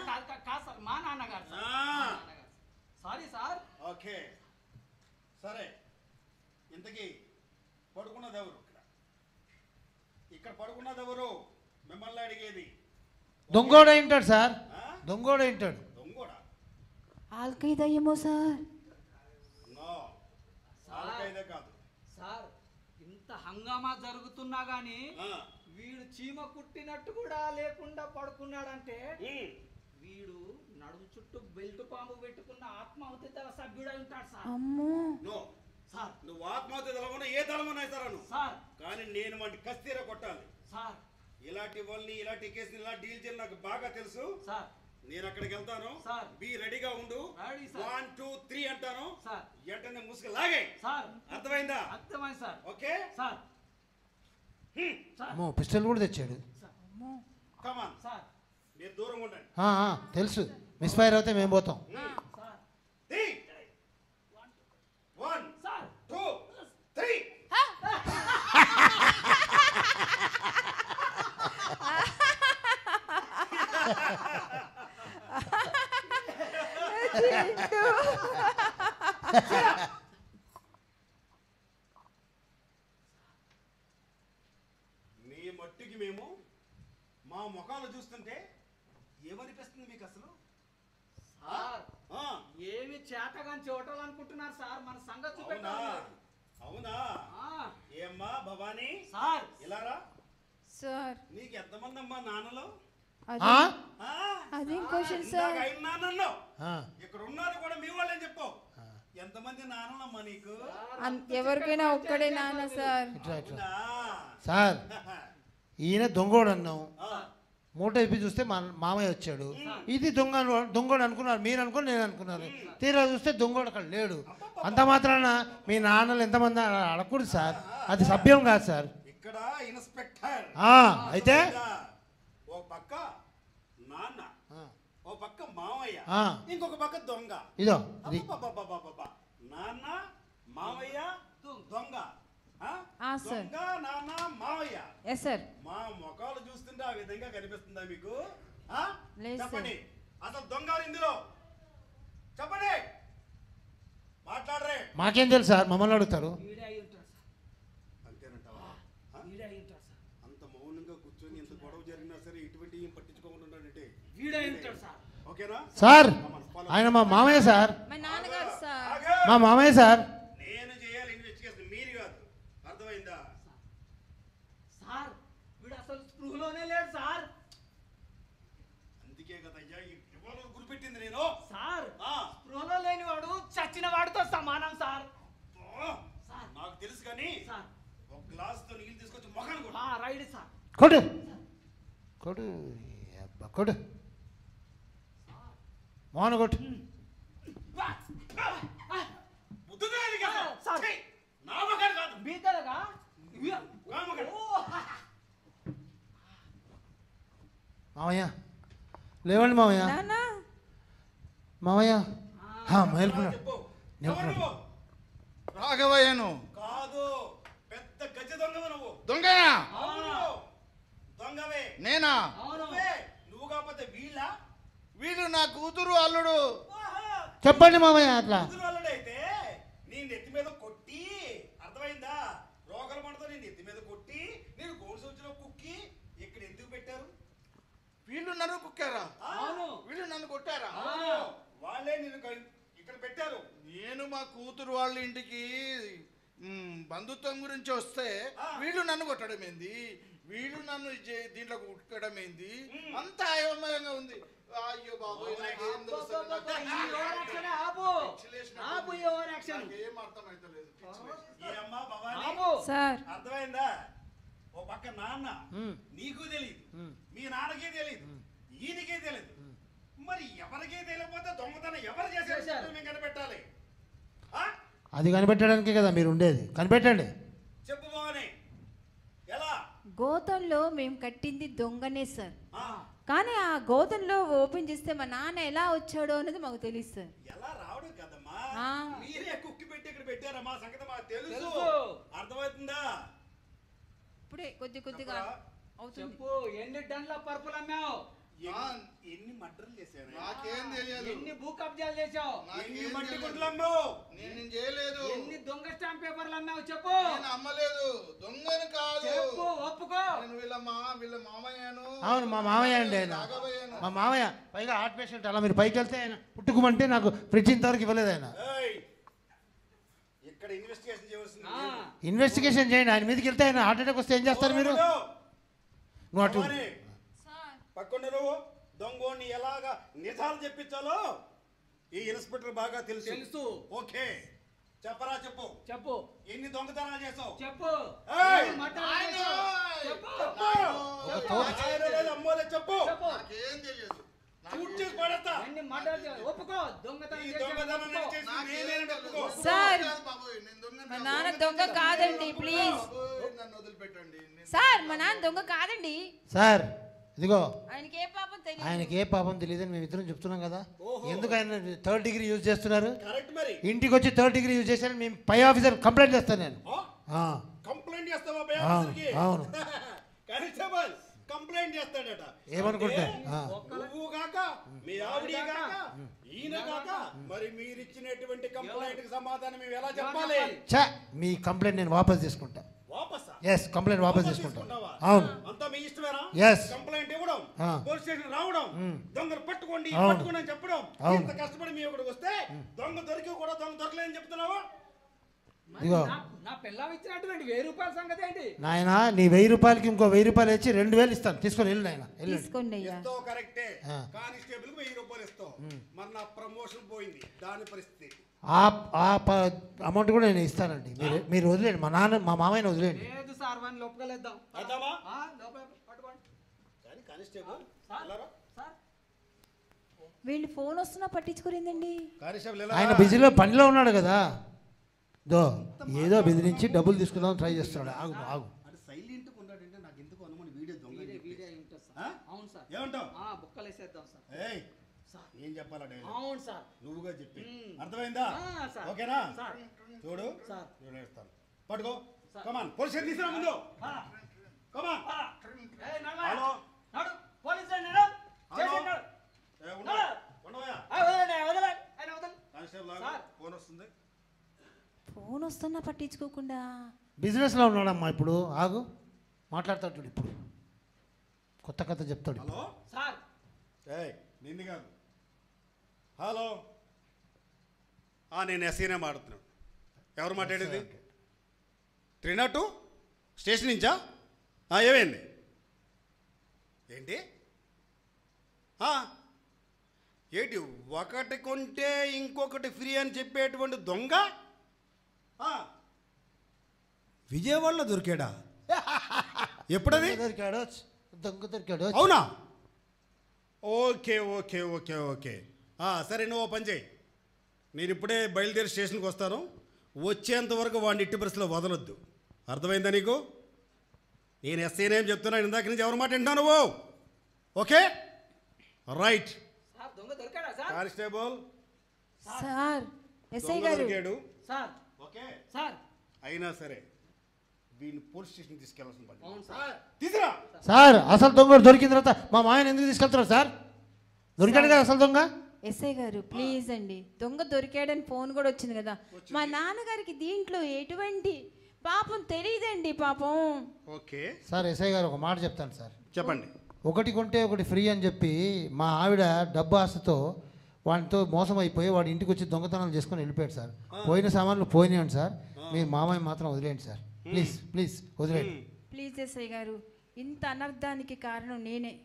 కాదు సార్, మా నాన్నగారు సార్. Sorry sir. ఓకే సరే, ఇంతకీ పడుకున్నది ఎవరు? ఇక్కడ పడుకున్నది ఎవరు మిమ్మల్ని అడిగేది? దొంగోడు ఉంటాడు సార్, దొంగోడు ఉంటాడు. దొంగోడా? ఆల్కైదా ఏమో సార్. నో, ఆల్కైదా కాదు సార్. ఇంత హంగామా జరుగుతున్నా గానీ వీడు చీమ కుట్టినట్టు కూడా లేకుండా పడుకున్నాడంటే వీడు నడుము చుట్టూ బెల్ట్ పాము పెట్టుకున్న ఆత్మాహుతి దళ సభ్యుడై ఉంటాడు సార్. అమ్మో. నో సార్, నువ్వు ఆత్మహత్య దళమున ఏ దళమున ఇస్తాను సార్. కానీ నేను వాటి కస్తీర కొట్టాలి సార్. ఇలాంటి వాళ్ళని ఇలాంటి కేసుని ఇలా డీల్ చేయాలి నాకు బాగా తెలుసు సార్. నేను అక్కడికి వెళ్తాను. సార్. బి రెడీగా ఉండు. Ready sir. 1 2 3 అంటాను సార్. వెంటనే ముసుగు లాగే. సార్. అర్థమైందా? అర్థమైంది సార్. Okay sir. సార్. అమ్మో పిస్టల్ కూడా తెచ్చాడు. Come on sir. మీరు దూరంగా ఉండండి. తెలుసు, మిస్ఫైర్ అయితే మేము పోతాం. సార్. 1 సార్. 2 3 మీ మట్టికి మేము మా ముఖాలు చూస్తుంటే ఏమనిపిస్తుంది మీకు అసలు? సార్. ఏమి చేతగాని చూడాలి అనుకుంటున్నారు సార్? మన సంగతి చూపెట్టాలి. అవునా? ఏమ్మా భవానీ సార్. ఇలారా సార్. నీకు ఎంతమంది అమ్మా నాన్నలు? అదేం క్వశ్చన్ సార్? నాన్నలు ఇక్కడ ఉన్నారు కూడా మీ వాళ్ళని చెప్పు. ఎంతమంది నాన్నలమ్మా నీకు? ఎవరికైనా ఒక్కడే నాన్న సార్. సార్ ఈయన దొంగోడు అన్నాం, మూట ఇప్పి చూస్తే మామయ్య వచ్చాడు. ఇది దొంగోడు అనుకున్నారు మీరు, అనుకుని నేను అనుకున్నాను. తీరా చూస్తే దొంగోడు అక్కడ లేడు. అంత మాత్రాన మీ నాన్నలు ఎంతమంది అడగకూడదు సార్, అది సభ్యం కాదు సార్. ఇక్కడ ఇన్స్పెక్టర్ అయితే ఓ పక్క నాన్న, ఓ పక్క మామయ్య, ఇంకొక పక్క దొంగ. ఇదో నాన్న మామయ్య దొంగ. సార్. దొంగ నాన్న మామయ్య. Yes sir. మా ముఖాలు చూస్తుంటే ఆ విధంగా కనిపిస్తుందా మీకు? లేదు సార్. చెప్పండి అసలు దొంగ ఇందులో చెప్పండి, మాట్లాడరే. మాకేం తెలుసు సార్, మమ్మల్ని అడుగుతారు. వీడే అయి ఉంటాడు సార్. అంతేనంటావా? వీడే అయి ఉంటాడు సార్. అంత మౌనంగా కూర్చొని ఎంత గొడవ జరిగినా సరే ఇటువంటి ఏం పట్టించుకోకుండా ఉన్నాడంటే వీడే అయి ఉంటాడు సార్. ఓకేనా? సార్ ఆయన మా మామయ్య సార్, మా నాన్నగారు సార్. ఆగు. మా మామయ్య సార్. నేను చేయాలి ఇన్వెస్టిగేషన్, మీరు కాదు. అర్థమైందా? సార్ వీడు అసలు స్పృహలోనే లేడు సార్. అందుకే కదయ్యా ఈ రివాల్వర్ గురిపెట్టింది నేను. సార్ ఆ, స్పృహలో లేని వాడు చచ్చిన వాడితో సమానం సార్. ఓ, నాకు తెలుసు కానీ సార్ ఒక గ్లాస్ తో నీళ్ళు తీసుకొచ్చి మొఖాన్ని కొట్టు. Right sir. కొడు కొడు అబ్బా, కొడు మోహన్ కొట్టు. బుద్ధుందా నీకు అసలు? సార్. ఛీ, నా మొఖాన్ని కాదు. బీతలుగా నా మొఖాన్ని. మామయ్య లేవండి మామయ్య. నాన్న మామయ్య మేల్కున్నాడు. చెప్పు. నిలబడు. ఎవరు నువ్వు? రాఘవయ్యను. కాదు, పెద్ద గజ దొంగవు నువ్వు. దొంగనా? అవును, దొంగవే. నేనా? అవును. నువ్వే. నువ్వు కాకపోతే వీళ్ళ వీడు నా కూతురు అల్లుడు. చెప్పండి మామయ్య అట్లా. వాళ్ళడైతే నీ నెత్తి మీద కొట్టి, అర్థమైందా? రోగల మంటతో నీ నెత్తి మీద కొట్టి నేను గోడు సంచులో కుక్కి ఇక్కడ ఎందుకు పెట్టారు? వీళ్ళు నన్ను కుక్కారా? అవును. వీళ్ళు నన్ను కొట్టారా? అవును, వాళ్ళే నిన్ను ఇక్కడ పెట్టారు. నేను మా కూతురు వాళ్ళ ఇంటికి బంధుత్వం గురించి వస్తే వీళ్ళు నన్ను కొట్టడం ఏంది, వీళ్ళు నన్ను దీంట్లో కుట్టడం ఏంది, అంత అయోమయంగా ఉంది. అయ్యో బాబోయ్, నాకేం తెలుస్తుంది? నాకేం అర్థమైతలేదు. ఈ అమ్మ భవాని, సార్. అర్థమైందా? ఓ పక్క నాన్న, నీకు తెలియదు, మీ నాన్నకే తెలియదు, ఈయనకే తెలియదు. మరి ఎవరికే తెలియకపోతే దొంగతనం ఎవరు చేశారు మేము కనిపెట్టాలి. ఆ? అది కనిపెట్టడానికే కదా మీరు ఉండేది, కనిపెట్టండి. చెప్పు భవాని, ఎలా? గోతంలో మేము కట్టింది దొంగనే సార్. ఆ, కానీ ఆ గోతంలో ఓపెన్ చేస్తే మా నాన్న ఎలా వచ్చాడో అనేది మాకు తెలియదు సార్. ఎలా రావడం కదమ్మా, ఆ. మీరే కుక్కి పెట్టి ఇక్కడ పెట్టారమ్మా, సంగతి మాకు తెలుసు. తెలుసు. అర్థమవుతుందా? ఇప్పుడే కొద్దిగా అవుతుంది. చెప్పు, ఎన్ని టన్నుల పరుపులు అమ్మావు? ఎన్ని మర్డర్లు చేశారు? నాకేం తెలియదు. ఎన్ని భూ కబ్జాలు చేసావు? ఎన్ని మట్టి గుడ్లు అమ్మావు? నేను చేయలేదు. ఎన్ని దొంగ స్టాంప్ పేపర్లు అమ్మావు? చెప్పు. నేను అమ్మలేదు, దొంగను కాదు. చెప్పు, ఒప్పుకో. నేను వీళ్ళ మామయ్యను. అవును మా మామయ్య అండి ఆయన. రాఘవయ్యను. మా మామయ్య పైగా హార్ట్ పేషెంట్. అలా మీరు పైకి వెళ్తే ఆయన పుట్టుకోమంటే నాకు ఫ్రిడ్జ్ ఇంతవరకు ఇవ్వలేదు ఆయన. ఏయ్, ఇక్కడ ఇన్వెస్టిగేషన్ చేయవలసింది ఆ. లేదు. ఇన్వెస్టిగేషన్ చేయండి. ఆయన మీదకి వెళ్తే ఆయన హార్ట్ అటాక్ వస్తే ఏం చేస్తారు మీరు? నువ్వు అటు భవాని, పక్కన నువ్వు దొంగోని ఎలాగా నిజాలు చెప్పించాలో ఈ ఇన్స్పెక్టర్ బాగా తెలుసు. తెలుసు. ఓకే, చెప్పరా, చెప్పు. చెప్పు. ఎన్ని దొంగతనాలు చేసావు? చెప్పు. ఏయ్! ఎన్ని మర్డర్లు చేసావు? చెప్పు. అమ్మోలే చెప్పు. చెప్పు. నాకేం తెలియదు. షూట్ చేసి పడేస్తా. ఎన్ని మర్డర్లు చేసావు? ఒప్పుకో. దొంగతనం ఈ చేసావు, దొంగతనం ఒప్పుకో. చేసి నాకేం నేనేనని ఒప్పుకో. తెలియదు. సార్. బాబోయ్, నేను దొంగను మా కాదు. నాన్న దొంగ కాదండి, ప్లీజ్. బాబోయ్, నన్ను వదిలిపెట్టండి. సార్ మా నాన్న దొంగ కాదండి. సార్ ఇదిగో ఆయనకి ఏ పాపం తెలియదు. ఆయనకి ఏ పాపం తెలియదని మేము ఇద్దరం చెప్తున్నాం కదా. ఎందుకు ఆయన థర్డ్ డిగ్రీ యూజ్ చేస్తున్నారు? కరెక్ట్ మరి. ఇంటికి వచ్చి థర్డ్ డిగ్రీ యూజ్ చేశారని మేము పై ఆఫీసర్ కంప్లైంట్ చేస్తాను నేను. ఆ, కంప్లైంట్ చేస్తావా పై అవును, ఆఫీసర్కి? అవును. కానిస్టేబుల్ కంప్లైంట్ చేస్తాడట. ఏమనుకుంటే ఆ. నువ్వు కాక మీ ఆవిడ కాక ఈయన కాక మరి మీరు ఇచ్చినటువంటి కంప్లైంట్ కి సమాధానం మేము ఎలా చెప్పాలి? ఛా, మీ కంప్లైంట్ నేను వాపస్ తీసుకుంటా. వాపసా? ఎస్, కంప్లైంట్ వాపస్ తీసుకుంటా. తీసుకుంటావా? అవును. అంతా మీ ఇష్టమేనా? Yes. కంప్లైంట్ ఇవ్వడం, ఆ. పోలీస్ స్టేషన్ రావడం, దొంగలు పట్టుకోండి అవును. పట్టుకోండి అని చెప్పడం, అవును. ఇంత కష్టపడి మీ ఇక్కడికి వస్తే దొంగ దొరికి కూడా దొంగ దొరకలేదని చెప్తున్నావా? మరి ఇదిగో. నా పిల్లం ఇచ్చినటువంటి 1000 రూపాయల సంగతి ఏంటి? నాయన నీ 1000 రూపాయలకి ఇంకో 1000 రూపాయలు ఇచ్చి 2000 ఇస్తాను. తీసుకొని వెళ్ళి నాయన, వెళ్ళండి. తీసుకోండి అయ్యా. ఇస్తావు కరెక్టే. ఆ. కానిస్టేబుల్ 1000 రూపాయలు ఇస్తావు. మరి నా ప్రమోషన్ పోయింది, దాని పరిస్థితి. ఆ అమౌంట్ కూడా నేను ఇస్తానండి. మీరు వదిలేండి, మా మామయ్యని వదిలేండి. లేదు సార్, వాడిని లోపలేద్దాం. అర్థమా? లోపల పట్టుకోండి. కానీ కానిస్టేబుల్ సార్. వెళ్ళారా? సార్. వీళ్ళు ఫోన్ వస్తున్నా పట్టించుకోరేందండి. కానిస్టేబుల్ ఆయన వెళ్ళారా? బిజీలో పనిలో ఉన్నాడు కదా. దో ఏదో బెదిరించి డబ్బులు తీసుకుందాం ట్రై చేస్తున్నాడు. ఆగు ఆగు. అది సైలెంట్ ఉన్నాడంటే నాకు ఎందుకు అనుమానం, వీడియో దొంగ అని చెప్పి. వీడియో అయి ఉంటుంది ఆ? సార్. అవును సార్. ఏమంటావు? బుక్కలేసేద్దాం సార్. ఏయ్, సార్. ఏం చెప్పాలా డైలాగ్? అవును సార్. నువ్వుగా చెప్పి. మ్మ్. అర్థమైందా? సార్. ఓకేనా? సార్. చూడు సార్. నేను వేస్తాను. పట్టుకో. సార్. కమాన్, పోలీస్ స్టేషన్ తీసుకురా ముందు. కమాన్. ఏయ్, నడవా. హలో. నడు. పోలీస్ స్టేషన్ నడు. హలో. స్టేషన్ నడు. ఏ, ఉండు. నడు. ఉండవయ్యా. వదలండి, వదలండి. ఆయన వదలండి. కానిస్టేబుల్ ఆగు. సార్. ఫోన్ వస్తుంది. ఫోన్ వస్తున్నా పట్టించుకోకుండా. బిజినెస్లో ఉన్నాడమ్మా ఇప్పుడు. ఆగు, మాట్లాడతాడు ఇప్పుడు. కొత్త కథ చెప్తాడు ఇప్పుడు. హలో. సార్. ఏయ్, నిన్ను కాదు, హలో నేను ఎస్సీనే మాట్లాడుతున్నాను. ఎవరు మాట్లాడేది? 302 స్టేషన్ నుంచా? ఏమైంది ఏంటి? ఏంటి ఒకటి కొంటే ఇంకొకటి ఫ్రీ అని చెప్పేటువంటి దొంగ విజయవాడలో దొరికాడా? ఎప్పుడది దొరికాడు? దొంగ దొరికాడు. అవునా? ఓకే ఓకే ఓకే ఓకే సరే, నువ్వు పని చేయి. నేను ఇప్పుడే బయలుదేరి స్టేషన్కి వస్తాను. వచ్చేంత వరకు వాడిని ఇట్టి పరిస్థితిలో వదలొద్దు. అర్థమైందా నీకు? నేను ఎస్ఐనేం చెప్తున్నాను, ఇందాక నుంచి ఎవరు మాట వింటున్నావు నువ్వు? Okay right. సార్ దొంగ దొరికాడా సార్? కానిస్టేబుల్ సార్, ఎస్ఐ దొంగ గారు. దొరికాడు. Sir okay sir. అయినా సరే వీడిని పోలీస్ స్టేషన్ తీసుకెళ్ళాల్సిన పని. అవును సార్. తీసురా. సార్ అసలు దొంగ దొరికిన తర్వాత మా మాయని ఎందుకు తీసుకెళ్తున్నారు సార్? దొరికాడు కదా అసలు దొంగ. ఎస్ఐ గారు ప్లీజ్ అండి, దొంగ దొరికాడని ఫోన్ కూడా వచ్చింది కదా. మా నాన్నగారికి దీంట్లో ఎటువంటి పాపం తెలియదండి పాపం. ఓకే సార్ ఎస్ఐ గారు ఒక మాట చెప్తాను సార్. చెప్పండి. ఒకటి కొంటే ఒకటి ఫ్రీ అని చెప్పి మా ఆవిడ డబ్బు ఆశతో వాడితో మోసం అయిపోయి వాడి ఇంటికి వచ్చి దొంగతనాలు చేసుకొని వెళ్ళిపోయాడు సార్. పోయిన సామాన్లు పోయినాయండి సార్. మీ మామయ్య మాత్రం వదిలేయండి సార్, ప్లీజ్ ప్లీజ్ వదిలేయండి. ప్లీజ్ ఎస్ఐ గారు, ఇంత అనర్థానికి కారణం నేనే.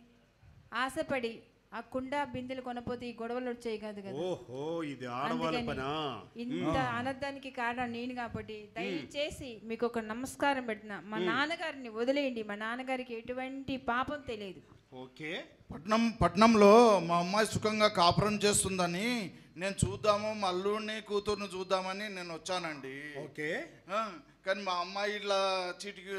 ఆశపడి ఆ కుండ బిందెలు కొనపోతే ఈ గొడవలు వచ్చాయి కాదు కదా. ఓహో, ఇది ఆడవాళ్ళ అందుకని పనా? ఇంత అనర్థానికి కారణం నేను కాబట్టి దయచేసి మీకు ఒక నమస్కారం పెట్టిన మా నాన్నగారిని వదిలేయండి. మా నాన్నగారికి ఎటువంటి పాపం తెలియదు. ఓకే. పట్నంలో మా అమ్మాయి సుఖంగా కాపురం చేస్తుందని నేను చూద్దాము, మా అల్లుడిని కూతుర్ని చూద్దామని నేను వచ్చానండి. ఓకే. కానీ మా అమ్మాయి ఇట్లా చీటికి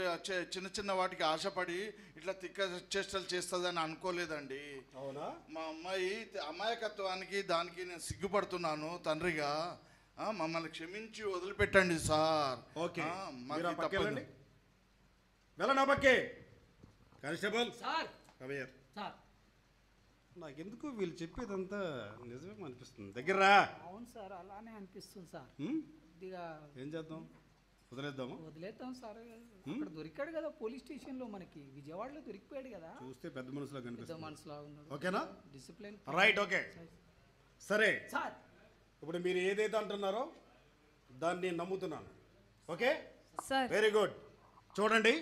చిన్న చిన్న వాటికి ఆశపడి ఇట్లా తిక్క చేష్టలు చేస్తుందని అనుకోలేదండి. అవునా? మా అమ్మాయి అమాయకత్వానికి దానికి నేను సిగ్గుపడుతున్నాను తండ్రిగా. మమ్మల్ని క్షమించి వదిలిపెట్టండి సార్. ఓకే. మాకు తప్పదు. వెళ్ళనా పక్కే. Constable sir. కమయ్యర్. సార్ నాకెందుకు వీళ్ళు చెప్పేదంతా నిజమే అనిపిస్తుంది. దగ్గర రా. అవును సార్, అలానే అనిపిస్తుంది సార్. కొద్దిగా ఏం చేద్దాం? వదిలేద్దాము. వదిలేద్దాం సార్. అక్కడ దొరికాడు కదా పోలీస్ స్టేషన్లో, మనకి విజయవాడలో దొరికిపోయాడు కదా. చూస్తే పెద్ద మనసులో పెద్ద కనిపిస్తుంది. మనసులా ఉన్నాడు. ఓకేనా? డిసిప్లిన్. రైట్. ఓకే సరే. సార్ ఇప్పుడు మీరు ఏదైతే అంటున్నారో దాన్ని నమ్ముతున్నాను. Okay sir very good. చూడండి,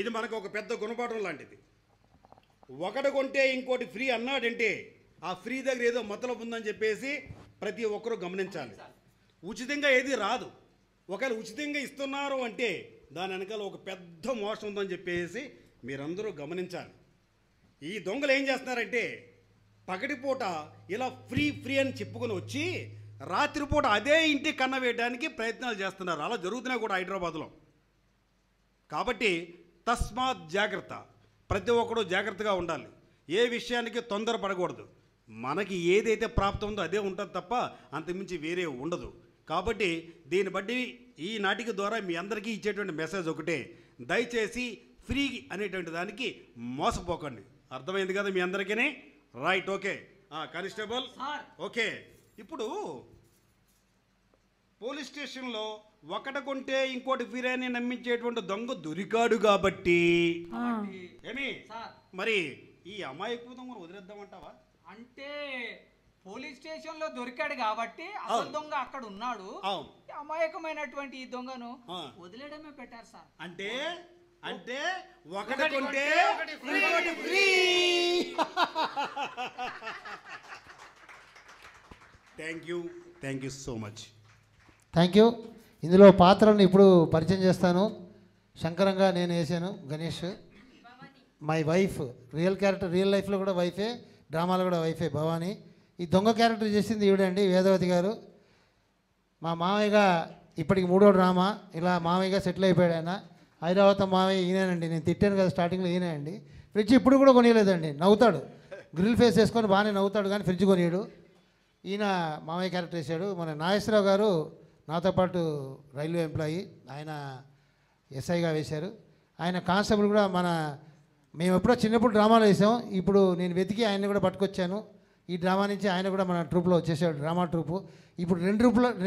ఇది మనకు ఒక పెద్ద గుణపాఠం లాంటిది. ఒకటి కొంటే ఇంకోటి ఫ్రీ అన్నాడంటే ఆ ఫ్రీ దగ్గర ఏదో మతలబు ఉందని చెప్పేసి ప్రతి ఒక్కరూ గమనించాలి. ఉచితంగా ఏది రాదు. ఒకవేళ ఉచితంగా ఇస్తున్నారు అంటే దాని వెనకాల ఒక పెద్ద మోసం ఉందని చెప్పేసి మీరందరూ గమనించాలి. ఈ దొంగలు ఏం చేస్తున్నారంటే పగటిపూట ఇలా ఫ్రీ ఫ్రీ అని చెప్పుకొని వచ్చి రాత్రిపూట అదే ఇంటి కన్న వేయడానికి ప్రయత్నాలు చేస్తున్నారు. అలా జరుగుతున్నాయి కూడా హైదరాబాద్లో. కాబట్టి తస్మాత్ జాగ్రత్త. ప్రతి ఒక్కరూ జాగ్రత్తగా ఉండాలి. ఏ విషయానికి తొందరపడకూడదు. మనకి ఏదైతే ప్రాప్తం ఉందో అదే ఉంటుంది తప్ప అంతకుమించి వేరే ఉండదు. కాబట్టి దీన్ని బట్టి ఈ నాటిక ద్వారా మీ అందరికీ ఇచ్చేటువంటి మెసేజ్ ఒకటే, దయచేసి ఫ్రీ అనేటువంటి దానికి మోసపోకండి. అర్థమైంది కదా మీ అందరికీ? రైట్. Okay constable. ఓకే, ఇప్పుడు పోలీస్ స్టేషన్లో ఒకటి కొంటే ఇంకోటి ఫ్రీ అని నమ్మించేటువంటి దొంగ దొరికాడు కాబట్టి ఏమి మరి ఈ అమాయకు దొంగను వదిలేద్దామంటావా? అంటే పోలీస్ స్టేషన్ లో దొరికాడు కాబట్టి అసలు దొంగ అక్కడ ఉన్నాడు. అమాయకమైనటువంటి ఈ దొంగను వదిలేయడమే పెట్టారు సార్. అంటే అంటే ఒకటి కొంటే ఇంకోటి free. Thank you so much. Thank you. ఇందులో పాత్రలను ఇప్పుడు పరిచయం చేస్తాను. శంకరంగా నేను వేసాను Ganesh. My wife, real character, real లైఫ్లో కూడా వైఫే, డ్రామాలో కూడా వైఫే భవానీ. ఈ దొంగ క్యారెక్టర్ చేసింది ఈవిడండి, వేదవతి గారు. మా మామయ్యగా ఇప్పటికి 3వ డ్రామా ఇలా మామయ్యగా సెటిల్ అయిపోయాడు ఆయన. హైదరాబాద్ మామయ్య ఈయనండి. నేను తిట్టాను కదా స్టార్టింగ్లో, ఈయనే అండి. ఫ్రిడ్జ్ ఇప్పుడు కూడా కొనియలేదండి. నవ్వుతాడు, గ్రిల్ ఫేస్ వేసుకొని బాగానే నవ్వుతాడు కానీ ఫ్రిడ్జ్ కొనియాడు. ఈయన మామయ్య క్యారెక్టర్ వేసాడు. మన నాగేశ్వరరావు గారు నాతో పాటు రైల్వే ఎంప్లాయీ, ఆయన ఎస్ఐగా వేశారు. ఆయన కానిస్టేబుల్ కూడా మేము ఎప్పుడో చిన్నప్పుడు డ్రామాలు వేసాం. ఇప్పుడు నేను వెతికి ఆయన్ని కూడా పట్టుకొచ్చాను. ఈ డ్రామా నుంచి ఆయన కూడా మన ట్రూప్లో వచ్చేసాడు, డ్రామా ట్రూపు. ఇప్పుడు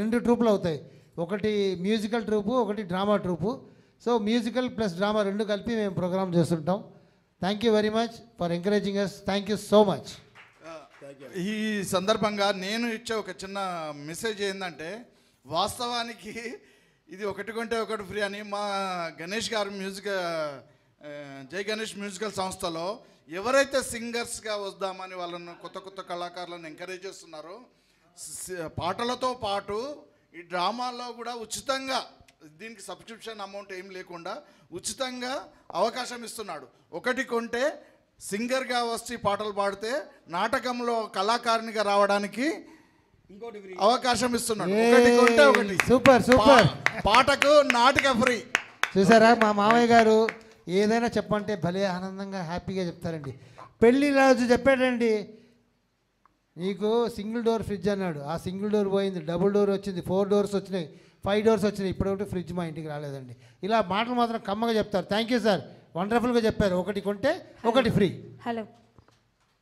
రెండు ట్రూపులు అవుతాయి, ఒకటి మ్యూజికల్ ట్రూపు, ఒకటి drama troupe. So musical plus drama రెండు కలిపి మేము ప్రోగ్రామ్ చేస్తుంటాం. Thank you very much for encouraging us. Thank you so much. ఈ సందర్భంగా నేను ఇచ్చే ఒక చిన్న మెసేజ్ ఏంటంటే, వాస్తవానికి ఇది ఒకటి కొంటే ఒకటి ఫ్రీ అని మా గణేష్ గారు జై గణేష్ మ్యూజికల్ సంస్థలో ఎవరైతే సింగర్స్గా వద్దామని వాళ్ళను కొత్త కొత్త కళాకారులను ఎంకరేజ్ చేస్తున్నారో, పాటలతో పాటు ఈ డ్రామాల్లో కూడా ఉచితంగా, దీనికి సబ్స్క్రిప్షన్ అమౌంట్ ఏం లేకుండా ఉచితంగా అవకాశం ఇస్తున్నాడు. ఒకటి కొంటే సింగర్గా వచ్చి పాటలు పాడితే నాటకంలో కళాకారునిగా రావడానికి అవకాశం ఇస్తున్నాడు. ఒకటి కొంటే ఒకటి. Super super. పాటకు నాటక ఫ్రీ. చూసారా మా మామయ్య గారు ఏదైనా చెప్పంటే భలే ఆనందంగా హ్యాపీగా చెప్తారండి. పెళ్లి రోజు చెప్పాడండి, నీకు సింగిల్ డోర్ ఫ్రిడ్జ్ అన్నాడు. ఆ సింగిల్ డోర్ పోయింది, డబుల్ డోర్ వచ్చింది, 4 డోర్స్ వచ్చినాయి, 5 డోర్స్ వచ్చినాయి. ఇప్పటికీ ఫ్రిడ్జ్ మా ఇంటికి రాలేదండి. ఇలా మాటలు మాత్రం కమ్మగా చెప్తారు. థ్యాంక్ యూ సార్, వండర్ఫుల్గా చెప్పారు. ఒకటి కొంటే ఒకటి ఫ్రీ. హలో,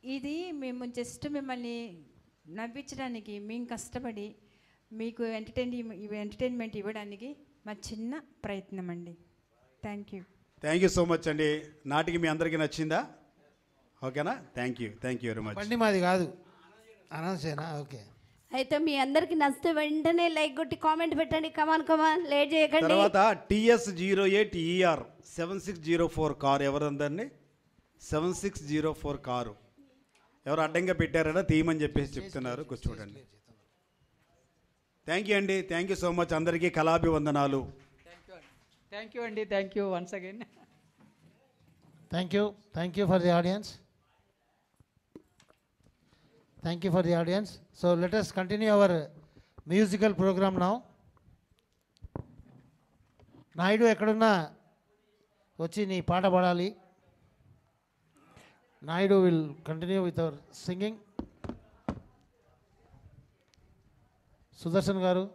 ఇది మేము జస్ట్ మిమ్మల్ని నవ్వించడానికి, మేము కష్టపడి మీకు ఎంటర్టైన్మెంట్ ఇవ్వడానికి మా చిన్న ప్రయత్నం అండి. థ్యాంక్ యూ సో మచ్ అండి. నాటికి మీ అందరికీ నచ్చిందా? ఓకేనా? Thank you very much. బండి మాది కాదు, అనౌన్సేనా? ఓకే. అయితే మీ అందరికి నచ్చితే వెంటనే లైక్ కొట్టి కామెంట్ పెట్టండి. కమాన్ లేట్ చేయకండి. తర్వాత TS08ER 7604 కారు ఎవరందరినీ 7604 కారు ఎవరు అడ్డంగా పెట్టారో తీయమని చెప్పేసి చెప్తున్నారు. కూర్చోండి. థ్యాంక్ యూ అండి. థ్యాంక్ యూ సో మచ్ అందరికీ. కళాభివందనాలు. Thank you once again. Thank you for the audience. Thank you for the audience. So let us continue our musical program now. Naidu ఎక్కడున్నా వచ్చి నీ పాట పాడాలి. Naidu will continue with our singing. Sudarshan గారు